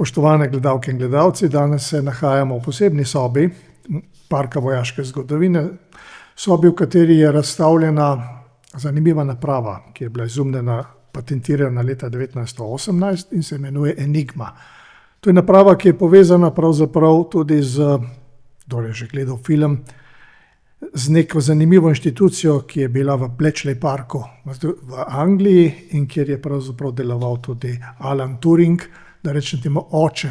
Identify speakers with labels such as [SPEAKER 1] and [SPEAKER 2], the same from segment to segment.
[SPEAKER 1] Spoštovane gledalke in gledalci, danes se nahajamo v posebni sobi Parka vojaške zgodovine, sobi, v kateri je razstavljena zanimiva naprava, ki je bila izumljena, patentirana leta 1918 in se imenuje Enigma. To je naprava, ki je povezana pravzaprav tudi kdor je že gledal film, z neko zanimivo inštitucijo, ki je bila v Bletchley Parku v Angliji in kjer je pravzaprav deloval tudi Alan Turing, da rečem temu oče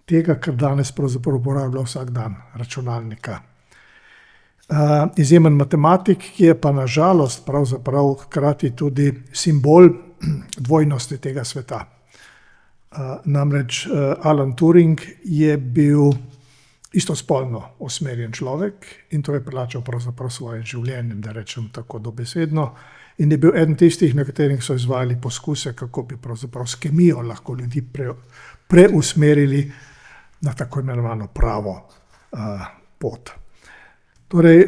[SPEAKER 1] tega, kar danes pravzaprav uporablja vsak dan, računalnika. Izjemen matematik, ki je pa na žalost pravzaprav hkrati tudi simbol dvojnosti tega sveta. Namreč Alan Turing je bil istospolno usmerjen človek in to je plačal pravzaprav svojim življenjem, da rečem tako dobesedno, in je bil eden tistih, na katerih so izvajali poskuse, kako bi pravzaprav s kemijo lahko ljudi preusmerili na tako imenovano pravo pot. Torej,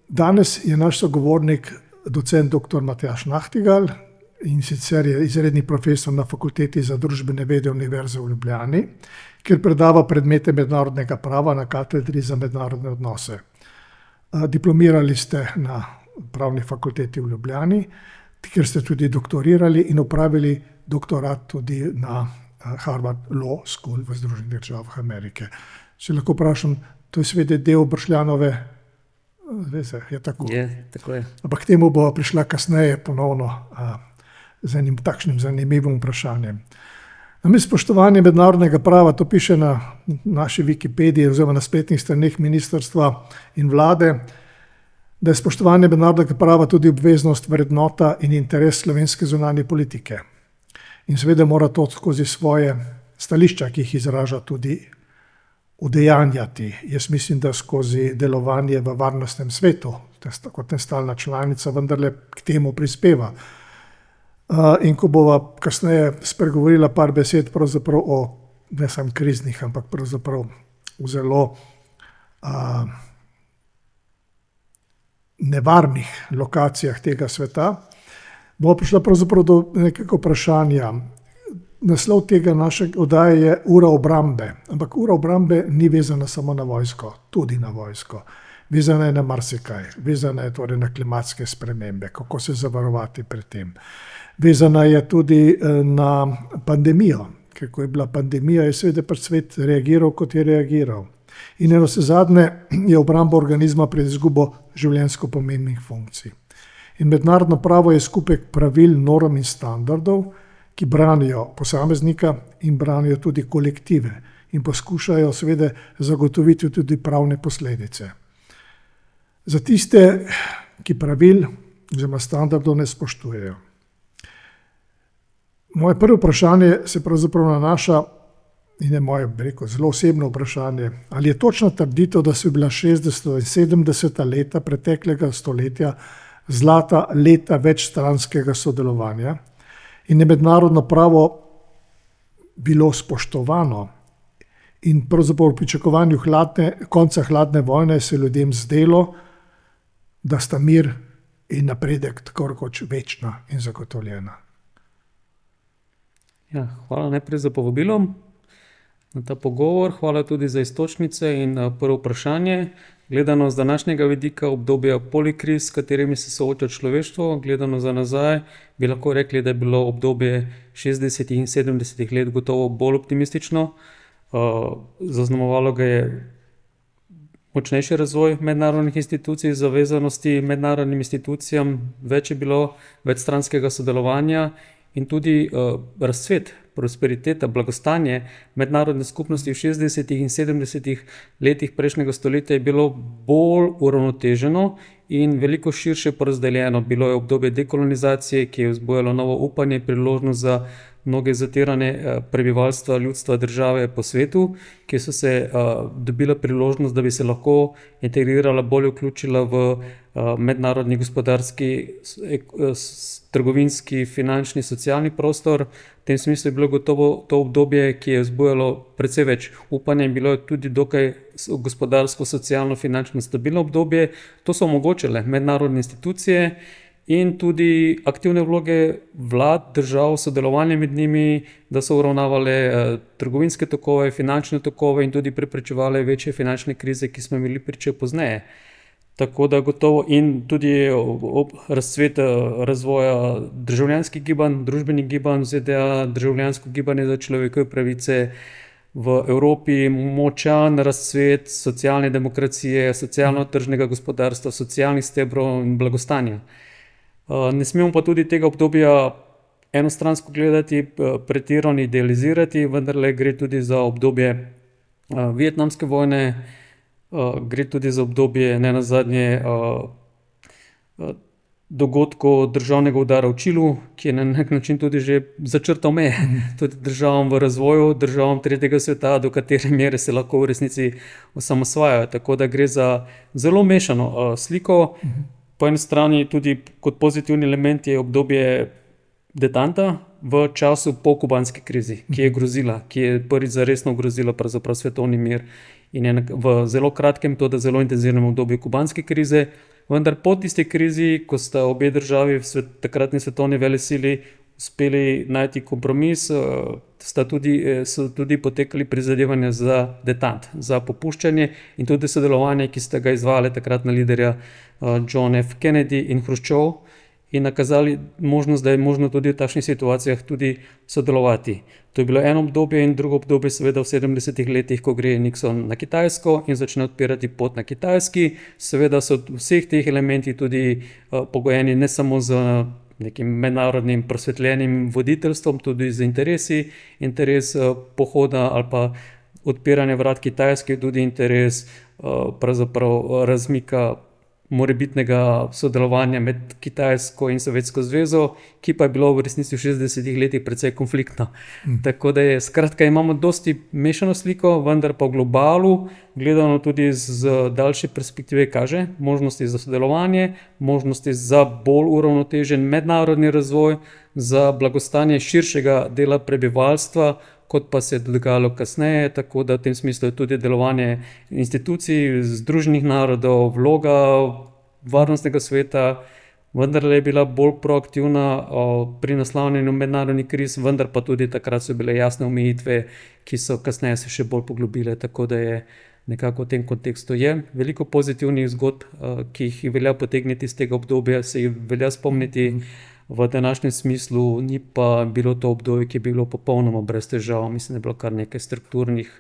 [SPEAKER 1] danes je naš sogovornik docent dr. Matjaž Nahtigal, in sicer je izredni profesor na Fakulteti za družbene vede Univerze v Ljubljani, kjer predava predmete mednarodnega prava na katedri za mednarodne odnose. Diplomirali ste na Pravni fakulteti v Ljubljani, kjer ste tudi doktorirali in opravili doktorat tudi na Harvard Law School v Združenih državah Amerike. Če lahko vprašam, to je seveda del Bršljanove zveze, je tako?
[SPEAKER 2] Je, tako je.
[SPEAKER 1] Ampak k temu bova prišla kasneje ponovno z enim takšnim zanimivim vprašanjem. Spoštovanje mednarodnega prava, to piše na naši Wikipediji oziroma na spletnih straneh ministrstva in vlade, da je spoštovanje mednarodnega prava tudi obveznost, vrednota in interes slovenske zunanje politike. In seveda mora to skozi svoje stališča, ki jih izraža, tudi udejanjati. Jaz mislim, da skozi delovanje v varnostnem svetu, kot nestalna članica, vendarle k temu prispeva. In ko bova kasneje spregovorila par besed pravzaprav o ne samo kriznih, ampak pravzaprav v zelo nevarnih lokacijah tega sveta, bova prišla pravzaprav do nekega vprašanja. Naslov tega našega oddaje je Ura obrambe, ampak ura obrambe ni vezana samo na vojsko, tudi na vojsko. Vezana je na marsikaj, vezana je torej na klimatske spremembe, kako se zavarovati pred tem. Vezana je tudi na pandemijo, ker ko je bila pandemija, je seveda pač svet reagiral, kot je reagiral. In navsezadnje je obramba organizma pred izgubo življenjsko pomembnih funkcij. In mednarodno pravo je skupek pravil, norm in standardov, ki branijo posameznika in branijo tudi kolektive in poskušajo seveda zagotoviti tudi pravne posledice. Za tiste, ki pravil oziroma standardov ne spoštujejo. Moje prvo vprašanje se pravzaprav nanaša, in je moje, zelo osebno vprašanje, ali je točna trditev, da so bila 60. in 70. leta preteklega stoletja zlata leta večstranskega sodelovanja in je mednarodno pravo bilo spoštovano in pravzaprav v pričakovanju konca hladne vojne se ljudem zdelo, da sta mir in napredek tako rekoč večna in zagotovljena.
[SPEAKER 2] Ja, hvala najprej za povabilo na ta pogovor, hvala tudi za iztočnice in prvo vprašanje. Gledano z današnjega vidika obdobja polikriz, s katerimi se sooča človeštvo, gledano za nazaj, bi lahko rekli, da je bilo obdobje 60. in 70. let gotovo bolj optimistično. Zaznamovalo ga je močnejši razvoj mednarodnih institucij, zavezanosti mednarodnim institucijam, več je bilo večstranskega sodelovanja in tudi razcvet, prosperiteta, blagostanje mednarodne skupnosti v 60. in 70. letih prejšnjega stoletja je bilo bolj uravnoteženo in veliko širše porazdeljeno. Bilo je obdobje dekolonizacije, ki je vzbujalo novo upanje, priložnost za mnoge zatirane prebivalstva, ljudstva, države po svetu, ki so se dobila priložnost, da bi se lahko integrirala, bolje vključila v mednarodni gospodarski, trgovinski, finančni, socialni prostor. V tem smislu je bilo gotovo to obdobje, ki je vzbujalo precej več upanja in bilo je tudi dokaj gospodarsko, socialno, finančno stabilno obdobje. To so omogočile mednarodne institucije in tudi aktivne vloge vlad, držav, sodelovanje med njimi, da so uravnavale trgovinske tokove, finančne tokove in tudi preprečevale večje finančne krize, ki smo imeli priče pozneje. Tako da gotovo in tudi razcvet razvoja državljanskih gibanj, družbenih gibanj v ZDA, državljansko gibanje za človekove pravice, v Evropi močan razcvet socialne demokracije, socialno-tržnega gospodarstva, socialnih stebrov in blagostanja. Ne smemo pa tudi tega obdobja enostransko gledati, pretirano idealizirati, vendarle gre tudi za obdobje vietnamske vojne, gre tudi za obdobje nenazadnje dogodkov državnega udara v Čilu, ki je na nek način tudi že začrtal meje tudi državam v razvoju, državam tretjega sveta, do katere mere se lahko v resnici osamosvajajo. Tako da gre za zelo mešano sliko. Po eni strani tudi kot pozitivni element je obdobje detanta v času po kubanski krizi, ki je grozila, ki je prvič zaresno grozila pravzaprav svetovni mir in je v zelo kratkem, tudi zelo intenzivnem obdobju kubanske krize, vendar po tisti krizi, ko sta obe državi v takratni svetovni velesili uspeli najti kompromis, so tudi potekali prizadevanja za detant, za popuščanje in tudi sodelovanje, ki sta ga izvajali takratna liderja John F. Kennedy in Hruščov in nakazali možnost, da je možno tudi v takšnih situacijah tudi sodelovati. To je bilo eno obdobje in drugo obdobje seveda v 70-ih letih, ko gre Nixon na Kitajsko in začne odpirati pot na Kitajski. Seveda so vseh teh elementi tudi pogojeni ne samo z nekim mednarodnim prosvetljenim voditeljstvom, tudi z interesi, interes pohoda ali pa odpiranje vrat Kitajske, tudi interes pravzaprav razmika morebitnega sodelovanja med Kitajsko in Sovjetsko zvezo, ki pa je bilo v resnici v 60-ih letih precej konfliktno. Tako da skratka imamo dosti mešano sliko, vendar pa v globalu, gledano tudi z daljše perspektive, kaže možnosti za sodelovanje, možnosti za bolj uravnotežen mednarodni razvoj, za blagostanje širšega dela prebivalstva, kot pa se je dogajalo kasneje, tako da v tem smislu je tudi delovanje institucij, Združenih narodov, vloga varnostnega sveta, vendarle je bila bolj proaktivna pri naslavljanju mednarodnih kriz, vendar pa tudi takrat so bile jasne omejitve, ki so kasneje se še bolj poglobile, tako da je nekako v tem kontekstu je veliko pozitivnih zgodb, ki jih velja potegniti iz tega obdobja, se jih velja spomniti. V današnjem smislu ni pa bilo to obdobje, ki je bilo popolnoma brez težav. Mislim, da je bilo kar nekaj strukturnih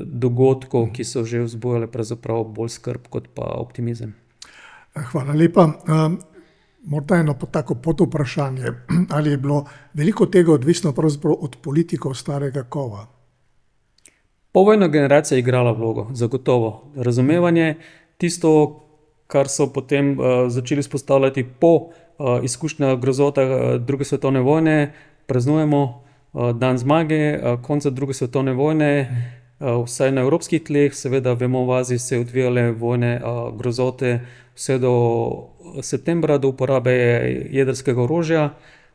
[SPEAKER 2] dogodkov, ki so že vzbujali pravzaprav bolj skrb kot pa optimizem.
[SPEAKER 1] Hvala lepa. Morda eno tako podvprašanje. Ali je bilo veliko tega odvisno pravzaprav od politikov starega kova?
[SPEAKER 2] Povojna generacija je igrala vlogo, zagotovo. Razumevanje, tisto, kar so potem začeli vzpostavljati po izkušnjah grozotah druge svetovne vojne, praznujemo dan zmage, konca druge svetovne vojne, vsaj na evropskih tleh, seveda vemo, v Aziji se odvijale vojne grozote vse do septembra, do uporabe jedrskega orožja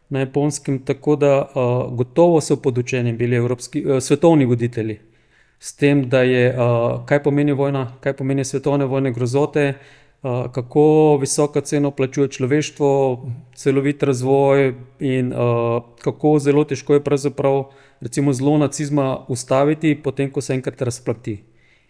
[SPEAKER 2] na Japonskem, tako da gotovo so podučeni bili svetovni voditelji s tem, da je, kaj pomeni vojna, kaj pomeni svetovne vojne grozote, kako visoko ceno plačuje človeštvo, celovit razvoj in kako zelo težko je pravzaprav recimo zlo nacizma ustaviti, potem ko se enkrat razplati.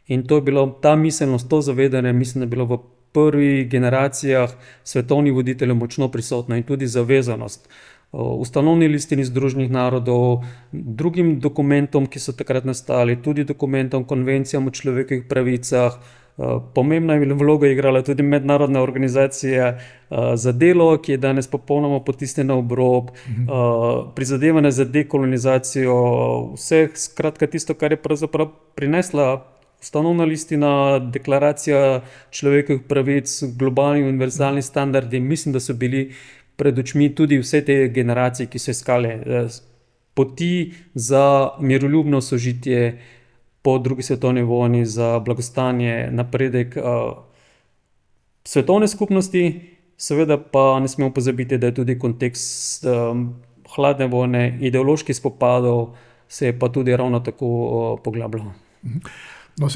[SPEAKER 2] In to je bilo, ta miselnost, to zavedanje, mislim, da je bilo v prvih generacijah svetovnih voditeljev močno prisotno in tudi zavezanost ustanovni listini Združenih narodov, drugim dokumentom, ki so takrat nastali, tudi dokumentom, konvencijam o človekovih pravicah. Pomembna je vloga igrala tudi mednarodna organizacija za delo, ki je danes popolnoma potisnjena ob rob, prizadevanja za dekolonizacijo vseh, skratka tisto, kar je pravzaprav prinesla ustanovna listina, deklaracija človekovih pravic, globalni univerzalni standardi. Mislim, da so bili pred očmi tudi vse te generacije, ki so iskale poti za miroljubno sožitje po drugi svetovni vojni, za blagostanje, napredek svetovne skupnosti. Seveda pa ne smemo pozabiti, da je tudi kontekst hladne vojne, ideoloških spopadov se je pa tudi ravno tako poglabljal.
[SPEAKER 1] No,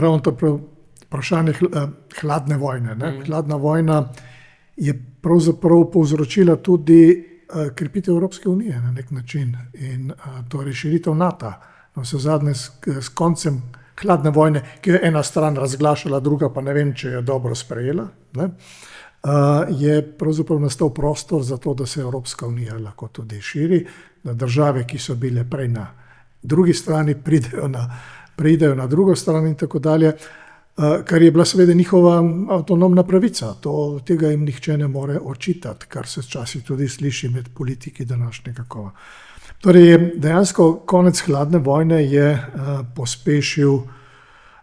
[SPEAKER 1] ravno to vprašanje hladne vojne. Hladna vojna je pravzaprav povzročila tudi krepitev Evropske unije na nek način in torej širitev NATO. Vse zadnje s koncem hladne vojne, ki je ena stran razglašala, druga pa ne vem, če je dobro sprejela, ne, je pravzaprav nastal prostor za to, da se Evropska unija lahko tudi širi, da države, ki so bile prej na drugi strani, pridejo na drugo stran in tako dalje, kar je bila seveda njihova avtonomna pravica. Tega jim nihče ne more očitati, kar se včasih tudi sliši med politiki današnjega kova. Torej, dejansko konec hladne vojne je pospešil,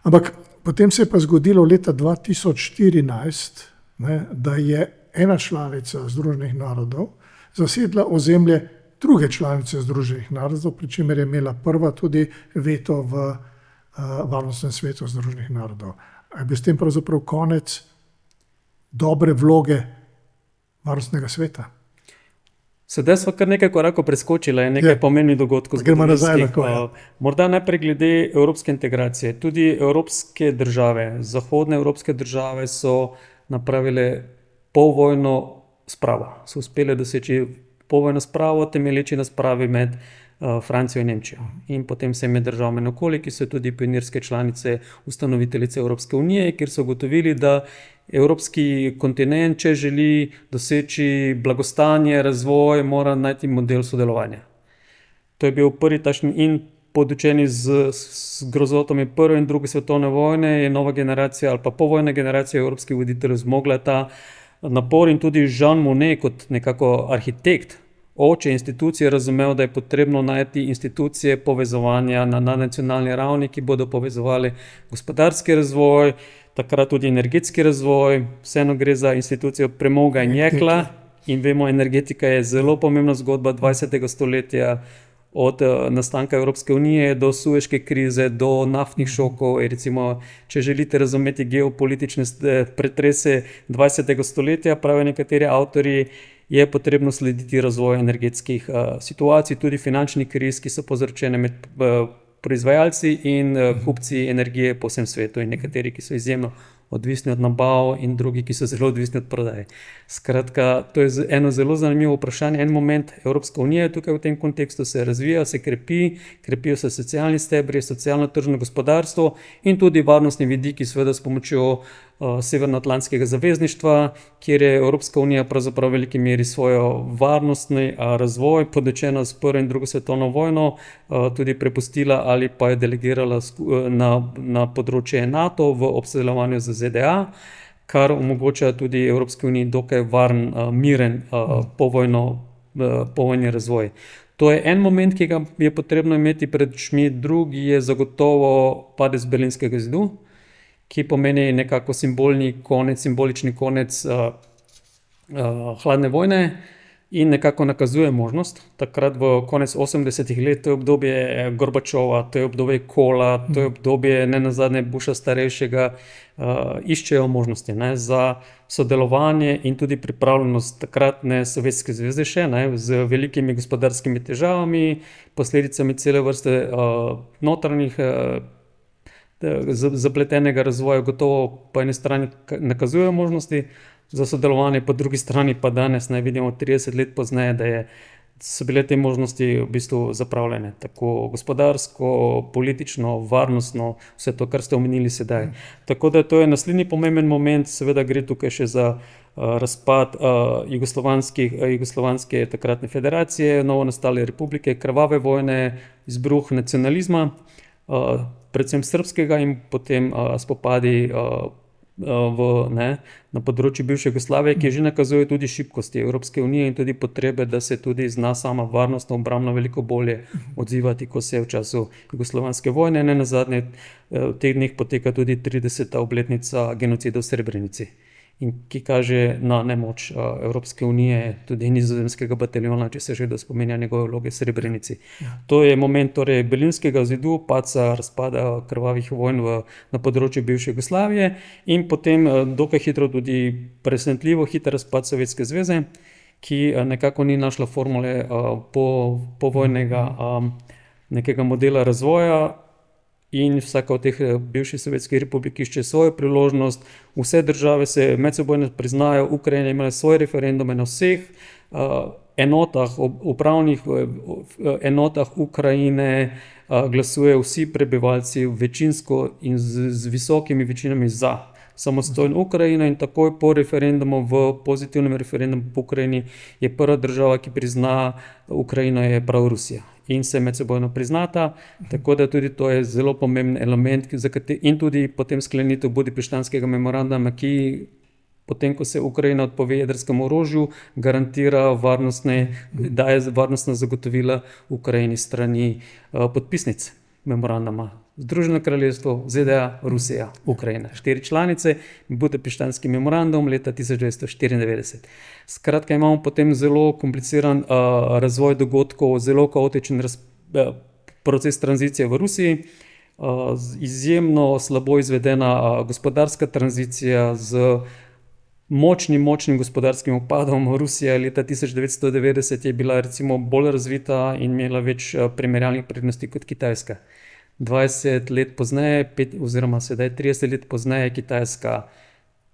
[SPEAKER 1] ampak potem se je pa zgodilo leta 2014, ne, da je ena članica Združenih narodov zasedla ozemlje druge članice Združenih narodov, pri čemer je imela prva tudi veto v Varnostnem svetu Združenih narodov. Je bil s tem pravzaprav konec dobre vloge Varnostnega sveta?
[SPEAKER 2] Sedaj smo kar nekaj korakov preskočili, nekaj pomembnih dogodkov.
[SPEAKER 1] Gremo nazaj lahko.
[SPEAKER 2] Morda najprej glede evropske integracije. Tudi evropske države, zahodne evropske države so napravile povojno spravo. So uspele doseči povojno spravo, temelječi na spravi med Francijo in Nemčijo. In potem se med državami okoli, ki so tudi pionirske članice, ustanoviteljice Evropske unije, kjer so ugotovili, da evropski kontinent, če želi doseči blagostanje, razvoj, mora najti model sodelovanja. To je bil prvi takšen in podučeni z grozotami prve in druge svetovne vojne, je nova generacija ali pa povojna generacija evropskih voditeljev zmogla ta napor in tudi Jean Monnet kot nekako arhitekt, oče institucije, razumel, da je potrebno najti institucije povezovanja na nacionalni ravni, ki bodo povezovali gospodarski razvoj, takrat tudi energetski razvoj, vseeno gre za institucijo premoga in jekla in vemo, energetika je zelo pomembna zgodba 20. stoletja, od nastanka Evropske unije do Sueške krize, do naftnih šokov. Recimo, če želite razumeti geopolitične pretrese 20. stoletja, pravijo nekateri avtorji, je potrebno slediti razvoju energetskih situacij, tudi finančnih kriz, ki so povzročene med proizvajalci in kupci energije po vsem svetu in nekateri, ki so izjemno odvisni od nabav in drugi, ki so zelo odvisni od prodaje. Skratka, to je eno zelo zanimivo vprašanje. En moment Evropska unija tukaj v tem kontekstu se razvija, se krepijo se socialni stebri, socialno-tržno gospodarstvo in tudi varnostni vidiki, seveda s pomočjo Severnoatlantskega zavezništva, kjer je Evropska unija pravzaprav v veliki meri svojo varnostni razvoj, podočena s prvo in drugo svetovno vojno, tudi prepustila ali pa je delegirala na področje NATO v obsodelovanju z ZDA, kar omogoča tudi Evropski uniji dokaj varen, miren povojni razvoj. To je en moment, ki ga je potrebno imeti pred očmi, drugi je zagotovo padec Berlinskega zidu, ki pomeni nekako simbolični konec hladne vojne in nekako nakazuje možnost. Takrat v konec 80. let, to je obdobje Gorbačova, to je obdobje Kohla, to je obdobje nenazadnje Busha starejšega, iščejo možnosti za sodelovanje in tudi pripravljenost takratne Sovjetske zveze še, z velikimi gospodarskimi težavami, posledicami cele vrste notranjih zapletenega razvoja, gotovo po eni strani nakazujejo možnosti za sodelovanje, po drugi strani pa danes vidimo 30 let pozneje, da so bile te možnosti v bistvu zapravljene, tako gospodarsko, politično, varnostno, vse to, kar ste omenili sedaj. Tako da to je naslednji pomemben moment, seveda gre tukaj še za razpad jugoslovanske takratne federacije, novo nastale republike, krvave vojne, izbruh nacionalizma, predvsem srbskega in potem spopadi na področju bivše Jugoslavije, ki že nakazuje tudi šibkosti Evropske unije in tudi potrebe, da se tudi zna sama varnostno, obrambno veliko bolje odzivati, kot se je v času jugoslovanske vojne. Nenazadnje v teh dneh poteka tudi 30. obletnica genocida v Srebrenici, in ki kaže na nemoč Evropske unije, tudi nizozemskega bataljona, če se že spominja njegove vloge v Srebrenici. To je moment torej Berlinskega zidu, padca, razpada krvavih vojn na področju bivše Jugoslavije in potem dokaj hitro tudi presenetljivo hiter razpad Sovjetske zveze, ki nekako ni našla formule povojnega nekega modela razvoja. in vsaka od teh bivših sovjetskih republik išče svojo priložnost. Vse države se medsebojno priznajo, Ukrajina je imela svoje referendume na vseh upravnih enotah Ukrajine, glasujejo vsi prebivalci večinsko in z visokimi večinami za samostojno Ukrajino, in takoj po referendumu, v pozitivnem referendumu po Ukrajini, je prva država, ki prizna Ukrajino, je prav Rusija. In se medsebojno priznata, tako da tudi to je zelo pomemben element, in tudi potem sklenitev Budimpeštanskega memoranduma, ki potem, ko se Ukrajina odpove jedrskemu orožju, garantira daje varnostna zagotovila Ukrajini strani podpisnic memoranduma. Združeno kraljestvo, ZDA, Rusija, Ukrajina. 4 članice, Budimpeštanski memorandum leta 1994. Skratka, imamo potem zelo kompliciran razvoj dogodkov, zelo kaotičen proces tranzicije v Rusiji, izjemno slabo izvedena gospodarska tranzicija z močnim gospodarskim upadom. Rusija leta 1990 je bila recimo bolj razvita in imela več primerjalnih prednosti kot Kitajska. 20 let pozneje, oziroma sedaj 30 let pozneje, je Kitajska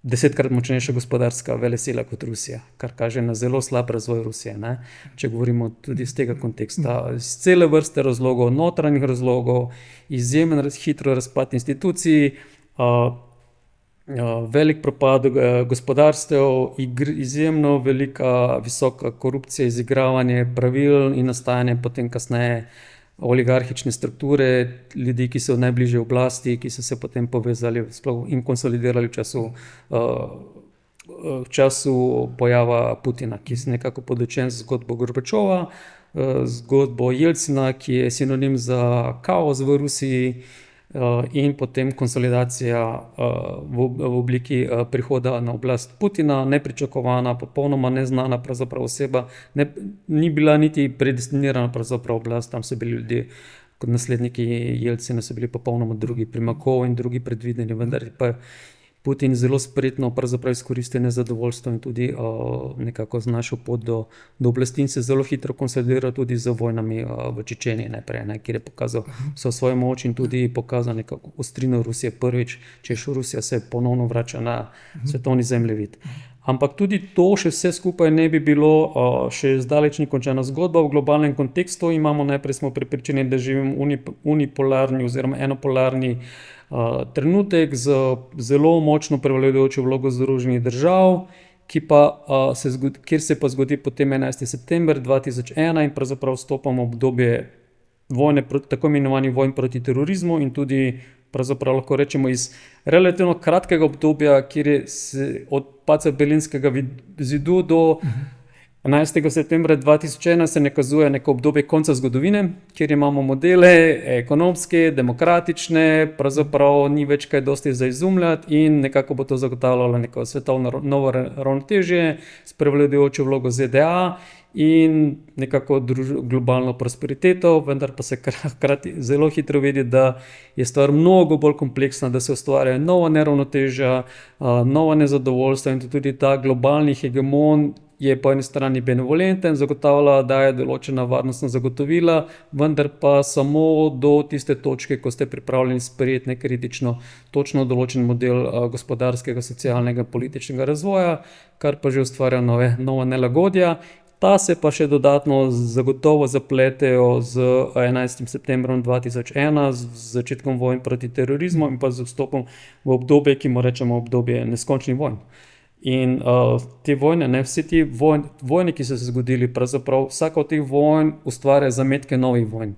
[SPEAKER 2] 10-krat močnejša gospodarska velesila kot Rusija, kar kaže na zelo slab razvoj Rusije, ne? Če govorimo tudi iz tega konteksta. Iz cele vrste razlogov, notranjih razlogov, izjemen hitro razpad institucij, velik propad gospodarstev, izjemno visoka korupcija, izigravanje pravil in nastajanje potem kasneje oligarhične strukture, ljudi, ki so najbližje oblasti, ki so se potem povezali in konsolidirali v času pojava Putina, ki je nekako podočen z zgodbo Gorbačova, zgodbo Jelcina, ki je sinonim za kaos v Rusiji, in potem konsolidacija v obliki prihoda na oblast Putina, nepričakovana, popolnoma neznana pravzaprav oseba, ni bila niti predestinirana pravzaprav oblast, tam so bili ljudje kot nasledniki Jelcina, so bili popolnoma drugi, Primakov in drugi predvideni, vendar pa Putin zelo spretno pravzaprav izkoristil nezadovoljstvo in tudi nekako znašel pot do oblasti in se zelo hitro konsolidiral tudi z vojnami v Čečeniji najprej, kjer je pokazal vso svojo moč in tudi pokazal nekako ostrino Rusije prvič, češ Rusija se ponovno vrača na svetovni zemljevid. Ampak tudi to še vse skupaj ne bi bilo še zdaleč ni končana zgodba. V globalnem kontekstu najprej smo prepričani, da živimo unipolarni oziroma enopolarni trenutek z zelo močno prevladujočo vlogo Združenih držav, kjer se pa zgodi potem 11. september 2001 in pravzaprav vstopamo v obdobje vojne, tako imenovanih vojn proti terorizmu, in tudi pravzaprav lahko rečemo iz relativno kratkega obdobja, kjer je od padca Berlinskega zidu do 11. septembra 2001 se nakazuje neko obdobje konca zgodovine, kjer imamo modele ekonomske, demokratične, pravzaprav ni več kaj dosti za izumljati in nekako bo to zagotavljalo neko svetovno novo ravnotežje s prevladujočo vlogo ZDA in nekako globalno prosperiteto, vendar pa se hkrati zelo hitro vidi, da je stvar mnogo bolj kompleksna, da se ustvarja nova neravnotežja, nova nezadovoljstva in tudi ta globalni hegemon je po eni strani benevolenten, zagotavlja, da je določena varnostna zagotovila, vendar pa samo do tiste točke, ko ste pripravljeni sprejeti nekritično točno določen model gospodarskega, socialnega, političnega razvoja, kar pa že ustvarja nova nelagodja. Ta se pa še dodatno zagotovo zapletejo z 11. septembrom 2001, z začetkom vojn proti terorizmu in pa z vstopom v obdobje, ki mu rečemo obdobje neskončnih vojn. In te vojne, vsi ti vojne, ki so se zgodili, pravzaprav vsaka od teh vojn ustvarja zametke novih vojn.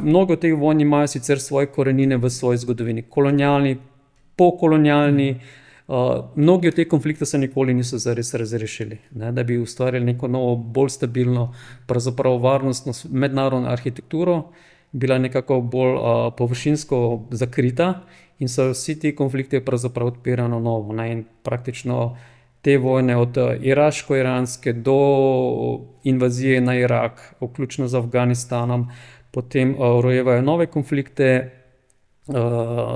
[SPEAKER 2] Mnogo teh vojn imajo sicer svoje korenine v svoji zgodovini, kolonialni, pokolonialni, mnogi od teh konfliktov se nikoli niso zares razrešili, da bi ustvarjali neko novo, bolj stabilno, pravzaprav varnostno mednarodno arhitekturo, bila nekako bolj površinsko zakrita in so vsi ti konflikti pravzaprav odpirano novo. In praktično te vojne od iraško-iranske do invazije na Irak, vključno z Afganistanom, potem rojevajo nove konflikte,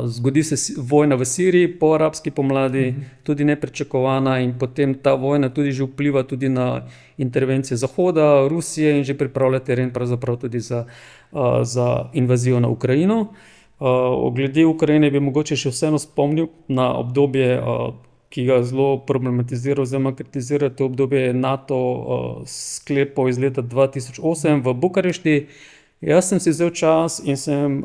[SPEAKER 2] zgodi se vojna v Siriji po arabski pomladi, tudi nepričakovana, in potem ta vojna tudi že vpliva tudi na intervencije Zahoda, Rusije in že pripravlja teren pravzaprav tudi za invazijo na Ukrajino. Glede Ukrajine bi mogoče še vseeno spomnil na obdobje, ki ga zelo problematizira oziroma kritizira, to obdobje NATO sklepov iz leta 2008 v Bukarešti. Jaz sem si vzel čas in sem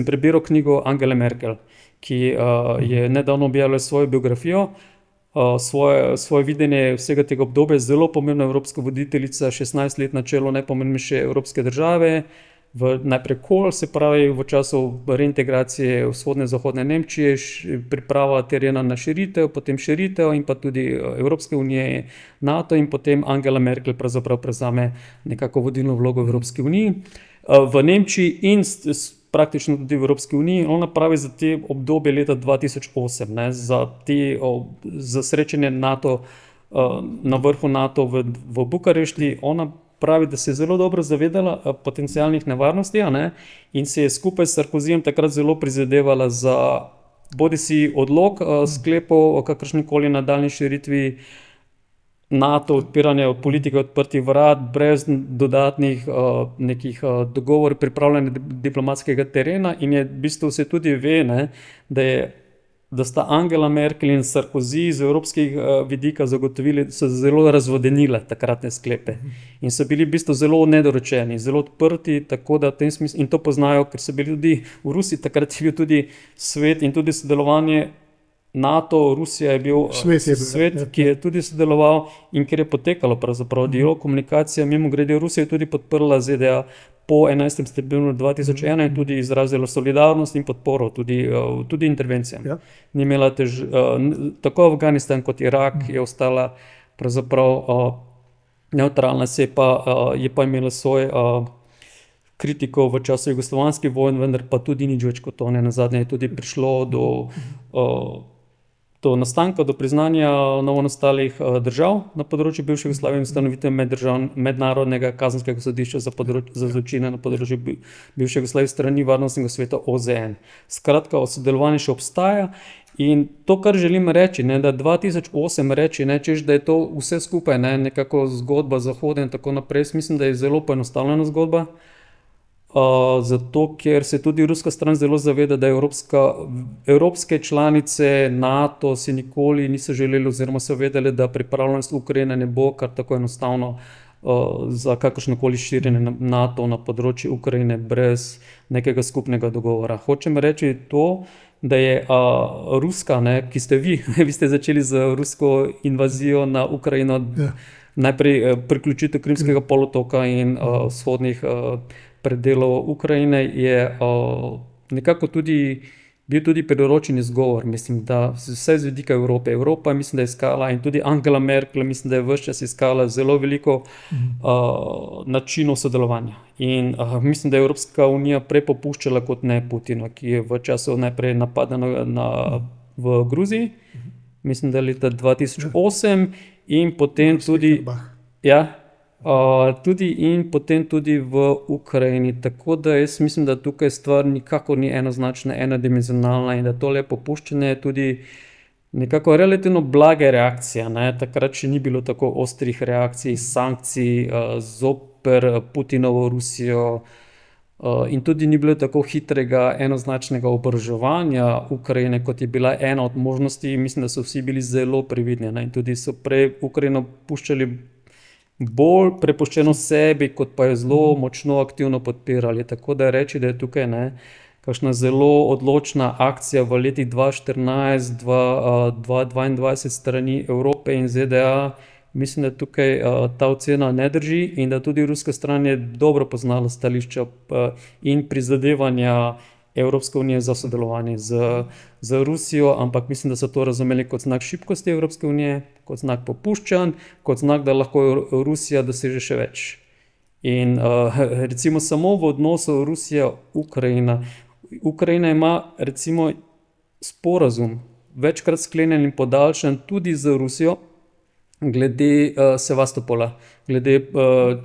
[SPEAKER 2] prebiral knjigo Angele Merkel, ki je nedavno objavila svojo biografijo, svoje videnje vsega tega obdobja. Zelo pomembna evropska voditeljica, 16 let na čelu najpomembnejše evropske države, najprej Kohl, se pravi v času reintegracije vzhodne zahodne Nemčije, priprava terena na širitev, potem širitev in pa tudi Evropske unije, NATO, in potem Angela Merkel pravzaprav prevzame nekako vodilno vlogo v Evropski uniji. V Nemčiji in praktično tudi v Evropski uniji, ona pravi za te obdobje leta 2008, za srečanje NATO, na vrhu NATO v Bukarešti. Ona pravi, da se je zelo dobro zavedala potencialnih nevarnosti, in se je skupaj s Sarkozyjem takrat zelo prizadevala za bodisi odlog sklepov o kakršnikoli nadaljnji širitvi NATO, odpiranje politike odprtih vrat, brez dodatnih nekih dogovorov, pripravljanja diplomatskega terena, in je v bistvu se tudi ve, da sta Angela Merkel in Sarkozy z evropskega vidika zagotovili, so zelo razvodenile takratne sklepe in so bili v bistvu zelo nedorečeni, zelo odprti, tako da v tem smislu, in to poznajo, ker so bili tudi v Rusiji, takrat je bil tudi svet in tudi sodelovanje NATO, Rusija je bil svet, ki je tudi sodeloval in kjer je potekalo pravzaprav dialog, komunikacija. Mimogrede, Rusija je tudi podprla ZDA po 11. septembru 2001 in tudi izrazila solidarnost in podporo tudi intervencijam. Ni imela tako Afganistan kot Irak je ostala pravzaprav nevtralna, je pa imela svoj kritiko v času jugoslovanskih vojn, vendar pa tudi nič več kot to. Nazadnje je tudi prišlo do nastanka, do priznanja novonastalih držav na področju bivše Jugoslavije in ustanovitev mednarodnega kazenskega sodišča za zločine na področju bivše Jugoslavije strani Varnostnega sveta OZN. Skratka, sodelovanje še obstaja in to, kar želim reči, da 2008 reči, češ, da je to vse skupaj nekako zgodba Zahoda in tako naprej, mislim, da je zelo poenostavljena zgodba. Zato, ker se tudi ruska stran zelo zaveda, da evropske članice NATO si nikoli niso želeli oziroma so vedeli, da pripravljenost Ukrajine ne bo kar tako enostavno za kakršnokoli širjenje NATO na področju Ukrajine brez nekega skupnega dogovora. Hočem reči to, da je ruska, ki ste vi ste začeli z rusko invazijo na Ukrajino, najprej priključitev Krimskega polotoka in vzhodnih predelov Ukrajine, je nekako bil tudi priročen izgovor, mislim, da vse z vidika Evrope. Evropa, mislim, da je iskala, in tudi Angela Merkel, mislim, da je ves čas iskala zelo veliko načinov sodelovanja. In mislim, da je Evropska unija prej popuščala kot ne Putina, ki je v času najprej napada v Gruziji, mislim, da je leta 2008 in potem tudi potem tudi v Ukrajini. Tako da jaz mislim, da tukaj stvar nikakor ni enoznačna, enodimenzionalna in da tole popuščanje je tudi nekako relativno blage reakcije. Takrat še ni bilo tako ostrih reakcij, sankcij zoper Putinovo Rusijo in tudi ni bilo tako hitrega, enoznačnega oboroževanja Ukrajine, kot je bila ena od možnosti. Mislim, da so vsi bili zelo previdni in tudi so prej Ukrajino puščali bolj prepuščeno sebi, kot pa je zelo močno aktivno podpirali. Tako da reči, da je tukaj kakšna zelo odločna akcija v letih 2014, 2022 strani Evrope in ZDA, mislim, da tukaj ta ocena ne drži in da tudi ruska stran je dobro poznala stališča in prizadevanja Evropske unije za sodelovanje z Rusijo, ampak mislim, da so to razumeli kot znak šibkosti Evropske unije, kot znak popuščanj, kot znak, da lahko Rusija doseže še več. In recimo samo v odnosu Rusija-Ukrajina. Ukrajina ima recimo sporazum, večkrat sklenjen in podaljšan tudi z Rusijo, glede Sevastopola, glede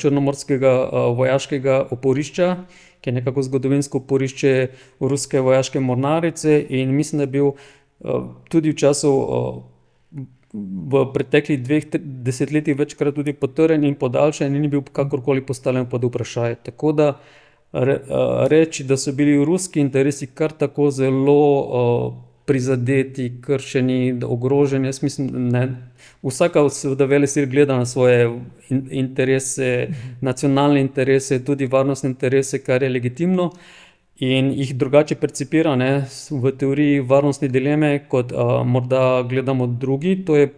[SPEAKER 2] črnomorskega vojaškega oporišča, ki je nekako zgodovinsko oporišče ruske vojaške mornarice, in mislim, da je bil tudi v času v preteklih 2 desetletjih večkrat tudi potrjen in podaljšan in ni bil kakorkoli postavljen pod vprašaj. Tako da reči, da so bili ruski interesi kar tako zelo prizadeti, kršeni, ogroženi. Jaz mislim, da ne. Vsaka seveda velesil gleda na svoje interese, nacionalne interese, tudi varnostne interese, kar je legitimno in jih drugače percipira, ne, v teoriji varnostne dileme, kot morda gledamo drugi. To je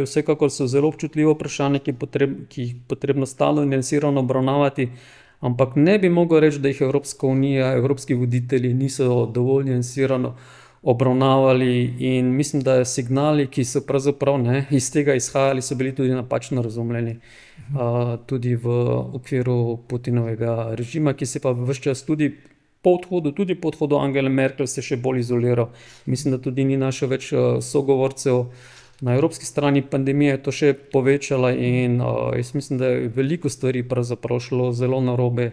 [SPEAKER 2] vsekakor so zelo občutljivo vprašanje, ki jih potrebno stalno in niansirano obravnavati, ampak ne bi mogel reči, da jih Evropska unija, evropski voditelji niso dovolj niansirano obravnavali in mislim, da signali, ki so pravzaprav iz tega izhajali, so bili tudi napačno razumljeni. Tudi v okviru Putinovega režima, ki se pa ves čas tudi po odhodu Angele Merkel se še bolj izoliral. Mislim, da tudi ni našel več sogovorcev. Na evropski strani pandemije je to še povečala in jaz mislim, da je veliko stvari pravzaprav šlo zelo narobe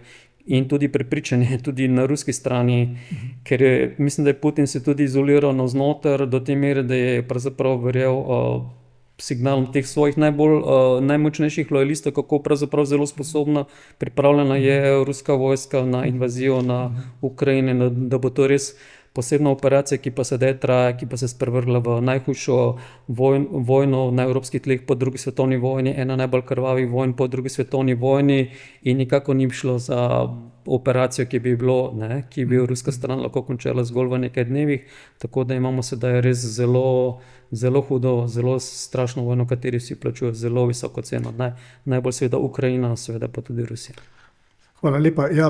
[SPEAKER 2] in tudi prepričanje tudi na ruski strani, ker mislim, da je Putin se tudi izoliral navznoter do te mere, da je pravzaprav verjel signalom teh svojih najmočnejših lojalistov, kako pravzaprav zelo sposobna, pripravljena je ruska vojska na invazijo na Ukrajine, da bo to res posebna operacija, ki pa sedaj traja, ki pa se sprevrgla v najhujšo vojno na evropskih tleh po drugi svetovni vojni, ena najbolj krvavih vojn po drugi svetovni vojni in nikako ni šlo za operacijo, ki bi ruska stran lahko končala zgolj v nekaj dnevih, tako da imamo sedaj res zelo, zelo hudo, zelo strašno vojno, v kateri vsi plačujejo zelo visoko ceno. Najbolj seveda Ukrajina, seveda pa tudi Rusija.
[SPEAKER 1] Hvala lepa. Ja,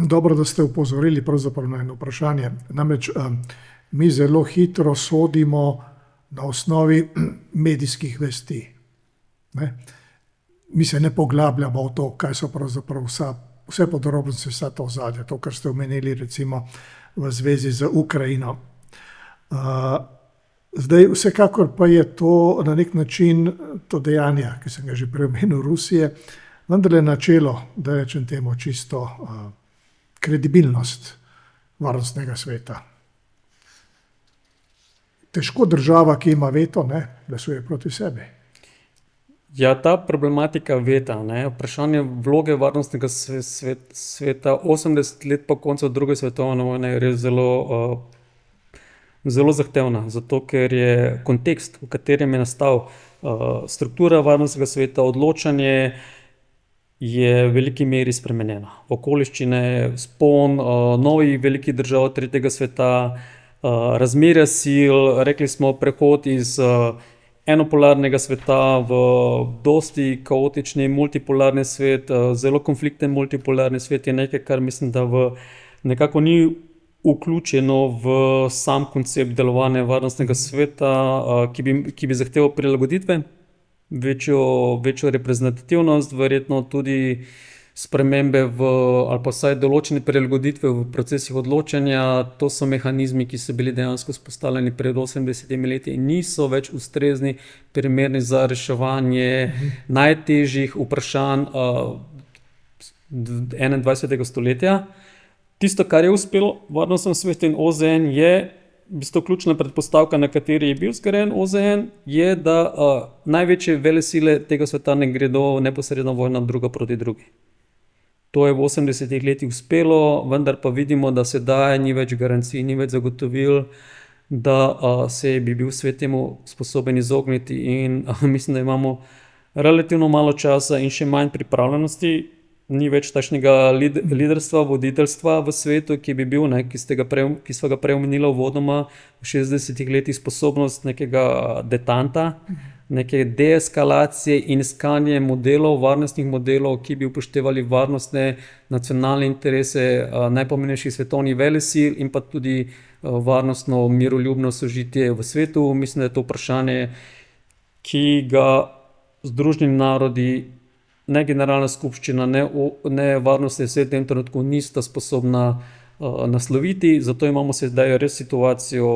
[SPEAKER 1] dobro, da ste upozorili pravzaprav na eno vprašanje. Namreč mi zelo hitro sodimo na osnovi medijskih vesti. Mi se ne poglabljamo v to, kaj so pravzaprav vse podrobnosti, vsa to ozadje, to, kar ste omenili recimo v zvezi z Ukrajino. Zdaj, vsekakor pa je to na nek način to dejanje, ki sem ga že prej omenil, Rusije, vendar je načelo, da rečem temu čisto kredibilnost varnostnega sveta. Težko država, ki ima veto, glasuje proti sebi.
[SPEAKER 2] Ja, ta problematika veta, vprašanje vloge varnostnega sveta 80 let po koncu druge svetovne vojne je res zelo zahtevna, zato ker je kontekst, v katerem je nastal struktura varnostnega sveta, odločanje, je v veliki meri spremenjena. Okoliščine, vzpon novih velikih držav tretjega sveta, razmerja sil, rekli smo prehod iz enopolarnega sveta v dosti kaotični multipolarni svet, zelo konflikten multipolarni svet je nekaj, kar mislim, da nekako ni vključeno v sam koncept delovanja varnostnega sveta, ki bi zahteval prilagoditve, večjo reprezentativnost, verjetno tudi spremembe ali pa vsaj določene prilagoditve v procesih odločanja. To so mehanizmi, ki so bili dejansko vzpostavljeni pred 80 leti in niso več ustrezni, primerni za reševanje najtežjih vprašanj 21. stoletja. Tisto, kar je uspelo varnostnemu svetu in OZN, je v bistvu ključna predpostavka, na kateri je bil zgrajen OZN, je, da največje velesile tega sveta ne gredo neposredno vojno druga proti drugi. To je v 80 letih uspelo, vendar pa vidimo, da sedaj ni več garancij, ni več zagotovil, da se bi bil svet temu sposoben izogniti in mislim, da imamo relativno malo časa in še manj pripravljenosti. Ni več takšnega liderstva, voditeljstva v svetu, ki bi bil, ki sva ga prej omenila uvodoma v 60 letih, sposobnost nekega detanta, neke deeskalacije in iskanje modelov, varnostnih modelov, ki bi upoštevali varnostne nacionalne interese najpomembnejših svetovnih velesil in pa tudi varnostno miroljubno sožitje v svetu. Mislim, da je to vprašanje, ki ga Združeni narodi, ne generalna skupščina, ne varnostni svet v tem trenutku nista sposobna nasloviti, zato imamo sedaj res situacijo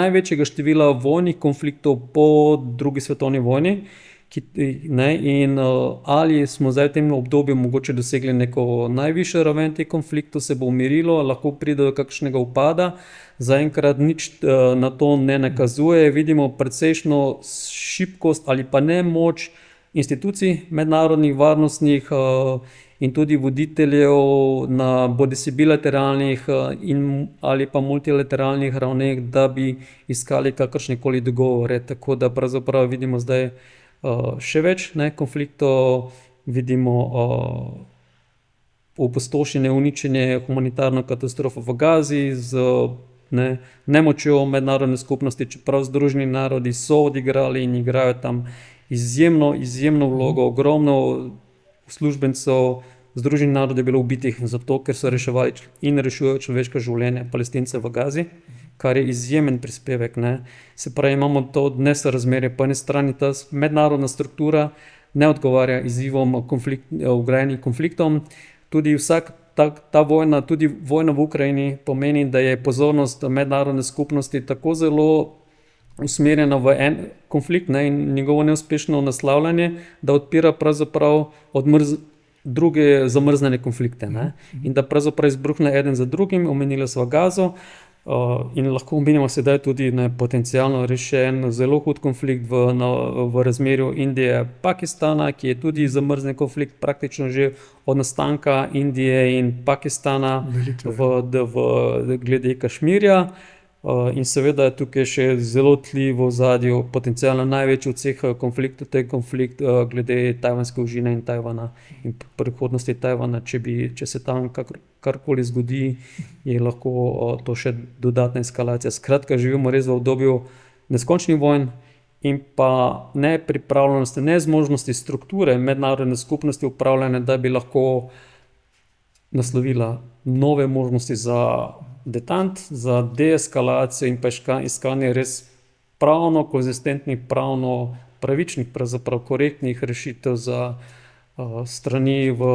[SPEAKER 2] največjega števila vojnih konfliktov po drugi svetovni vojni. In ali smo zdaj v tem obdobju mogoče dosegli neko najvišjo raven teh konfliktov, se bo umirilo, lahko pride do kakšnega upada. Zaenkrat nič na to ne nakazuje. Vidimo precejšno šibkost ali pa nemoč institucij, mednarodnih, varnostnih in tudi voditeljev na bodisi bilateralnih ali pa multilateralnih ravneh, da bi iskali kakršnekoli dogovore. Tako da pravzaprav vidimo zdaj še več konfliktov, vidimo opustošenje, uničenje, humanitarno katastrofo v Gazi z nemočjo mednarodne skupnosti, čeprav Združeni narodi so odigrali in igrajo tam izjemno vlogo, ogromno uslužbencev Združenih narodov je bilo ubitih zato, ker so reševali in rešujejo človeška življenja Palestincev v Gazi, kar je izjemen prispevek. Se pravi, imamo to nesorazmerje. Po eni strani ta mednarodna struktura ne odgovarja izzivom vgrajenih konfliktom. Tudi ta vojna, tudi vojna v Ukrajini pomeni, da je pozornost mednarodne skupnosti tako zelo usmerjena v en konflikt in njegovo neuspešno naslavljanje, da odpira pravzaprav druge zamrznjene konflikte. In da pravzaprav izbruhne eden za drugim. Omenili smo Gazo in lahko omenimo sedaj tudi potencialno rešen zelo hud konflikt v razmerju Indije-Pakistana, ki je tudi zamrznjen konflikt praktično že od nastanka Indije in Pakistana glede Kašmirja. In seveda je tukaj še zelo tli v ozadju, potencialno največji od vseh konfliktov, to je konflikt glede tajvanske ožine in Tajvana in prihodnosti Tajvana. Če se tam karkoli zgodi, je lahko to še dodatna eskalacija. Skratka, živimo res v obdobju neskončnih vojn in pa nepripravljenosti, nezmožnosti strukture mednarodne skupnosti upravljanja, da bi lahko naslovila nove možnosti za detant, za deeskalacijo in pa iskanje res pravno konzistentnih, pravno pravičnih, pravzaprav korektnih rešitev za strani v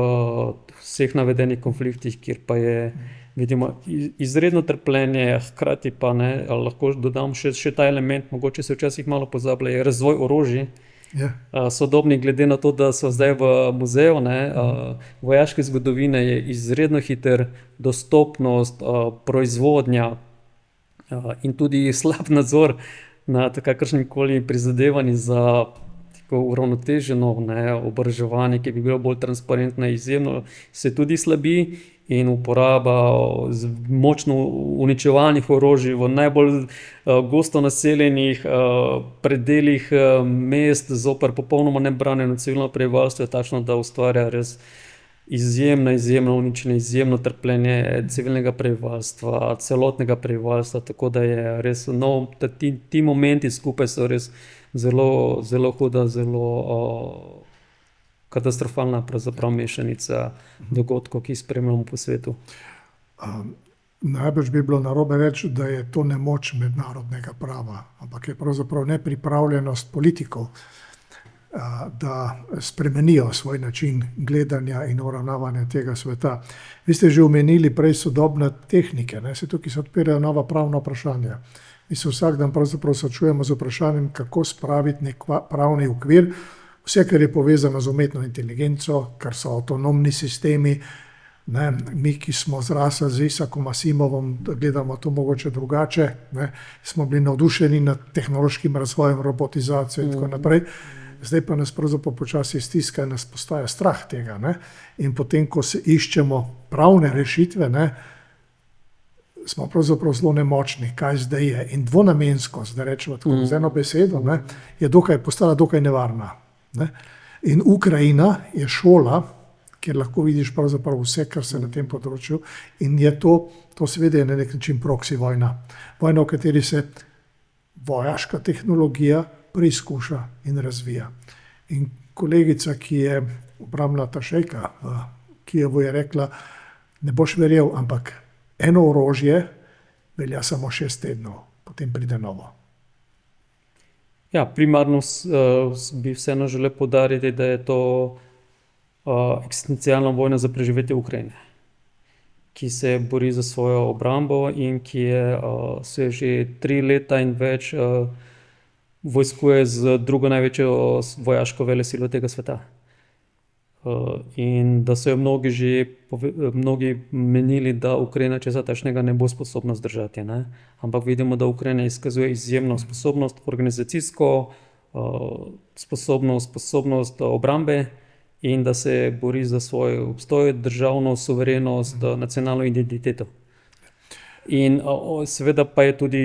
[SPEAKER 2] vseh navedenih konfliktih, kjer pa je, vidimo, izredno trpljenje, hkrati pa lahko dodam še ta element, mogoče se včasih malo pozablja, je razvoj orožij. Sodobni, glede na to, da so zdaj v muzeju vojaške zgodovine, je izredno hiter, dostopnost, proizvodnja in tudi slab nadzor nad kakršnimikoli prizadevanji za uravnoteženo oboroževanje, ki bi bilo bolj transparentno, izjemno se tudi slabi. In uporaba močno uničevalnih orožij v najbolj gosto naseljenih predelih mest zoper popolnoma nebranjeno civilno prebivalstvo je takšno, da ustvarja res izjemno uničenje, izjemno trpljenje civilnega prebivalstva, celotnega prebivalstva. Tako da je res ti momenti skupaj so res zelo huda, zelo katastrofalna pravzaprav mešanica dogodkov, ki jih spremljamo po svetu.
[SPEAKER 1] Najbrž bi bilo narobe reči, da je to nemoč mednarodnega prava, ampak je pravzaprav nepripravljenost politikov, da spremenijo svoj način gledanja in uravnavanja tega sveta. Vi ste že omenili prej sodobne tehnike, se tukaj se odpirajo nova pravna vprašanja. Mi se vsak dan pravzaprav srečujemo z vprašanjem, kako spraviti nek pravni okvir, vse, kar je povezano z umetno inteligenco, kar so avtonomni sistemi. Mi, ki smo zrasli z Isakom Asimovom, gledamo to mogoče drugače, smo bili navdušeni nad tehnološkim razvojem, robotizacijo in tako naprej. Zdaj pa nas pravzaprav počasi stiska in nas postaja strah tega. In potem, ko se iščemo pravne rešitve, smo pravzaprav zelo nemočni, kaj zdaj je. In dvonamenskost, da rečemo tako z eno besedo, je postala dokaj nevarna. In Ukrajina je šola, kjer lahko vidiš pravzaprav vse, kar se na tem področju, in je to seveda na nek način proxy vojna. Vojna, v kateri se vojaška tehnologija preizkuša in razvija. In kolegica, ki je obrambna atašejka v Kijevu, je rekla, ne boš verjel, ampak eno orožje velja samo 6 tednov, potem pride novo.
[SPEAKER 2] Ja, primarno bi vseeno želel poudariti, da je to eksistencialna vojna za preživetje Ukrajine, ki se bori za svojo obrambo in ki se že 3 leta in več vojskuje z drugo največjo vojaško velesilo tega sveta. In da so jo mnogi menili, da Ukrajina česa takšnega ne bo sposobna zdržati. Ampak vidimo, da Ukrajina izkazuje izjemno sposobnost, organizacijsko, sposobnost obrambe in da se bori za svoj obstoj, državno suverenost, nacionalno identiteto. In seveda pa je tudi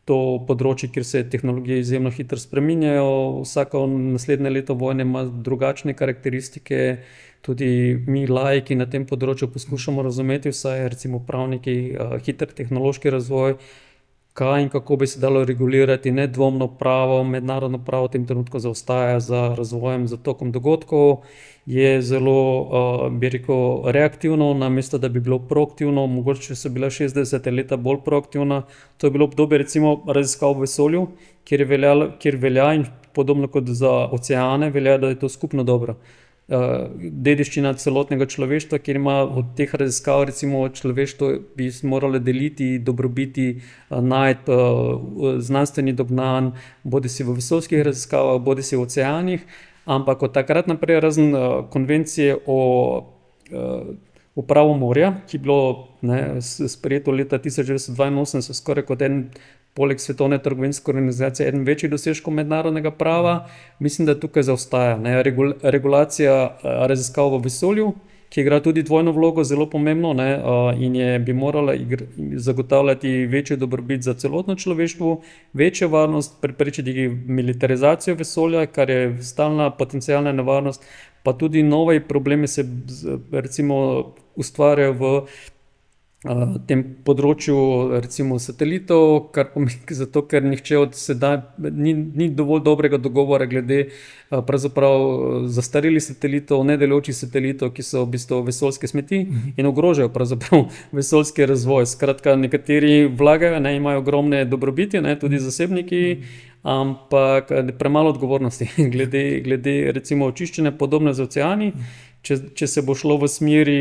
[SPEAKER 2] to področje, kjer se tehnologije izjemno hitro spreminjajo, vsako naslednje leto vojne ima drugačne karakteristike, tudi mi laiki na tem področju poskušamo razumeti, vsaj recimo pravniki, hiter tehnološki razvoj, kaj in kako bi se dalo regulirati. Nedvomno pravo, mednarodno pravo v tem trenutku zaostaja za razvojem, za tokom dogodkov, je zelo, bi rekel, reaktivno, namesto da bi bilo proaktivno. Mogoče so bila 60. leta bolj proaktivna. To je bilo obdobje recimo raziskav v vesolju, kjer velja in podobno kot za oceane, velja, da je to skupno dobro. Dediščina celotnega človeštva, kjer ima od teh raziskav recimo človeštvo bi moralo deliti, dobrobiti, najti znanstveni dognanj, bodisi v vesoljskih raziskavah, bodisi v oceanih, ampak od takrat naprej razen konvencije o upravu morja, ki je bilo sprejeto leta 1982 skoraj kot poleg Svetovne trgovinske organizacije eden večjih dosežkov mednarodnega prava, mislim, da tukaj zaostaja. Regulacija raziskav v vesolju, ki igra tudi dvojno vlogo, zelo pomembno, in bi morala zagotavljati večjo dobrobit za celotno človeštvo, večjo varnost, preprečiti militarizacijo vesolja, kar je stalna potencialna nevarnost, pa tudi nove probleme se recimo ustvarjajo v tem področju recimo satelitov, kar pomeni zato, ker nihče od sedaj ni dovolj dobrega dogovora glede pravzaprav zastarelih satelitov, nedelujočih satelitov, ki so v bistvu vesoljske smeti in ogrožajo pravzaprav vesoljski razvoj. Skratka, nekateri vlagajo, imajo ogromne dobrobiti, tudi zasebniki, ampak premalo odgovornosti glede recimo očiščenja, podobno z oceani. Če se bo šlo v smeri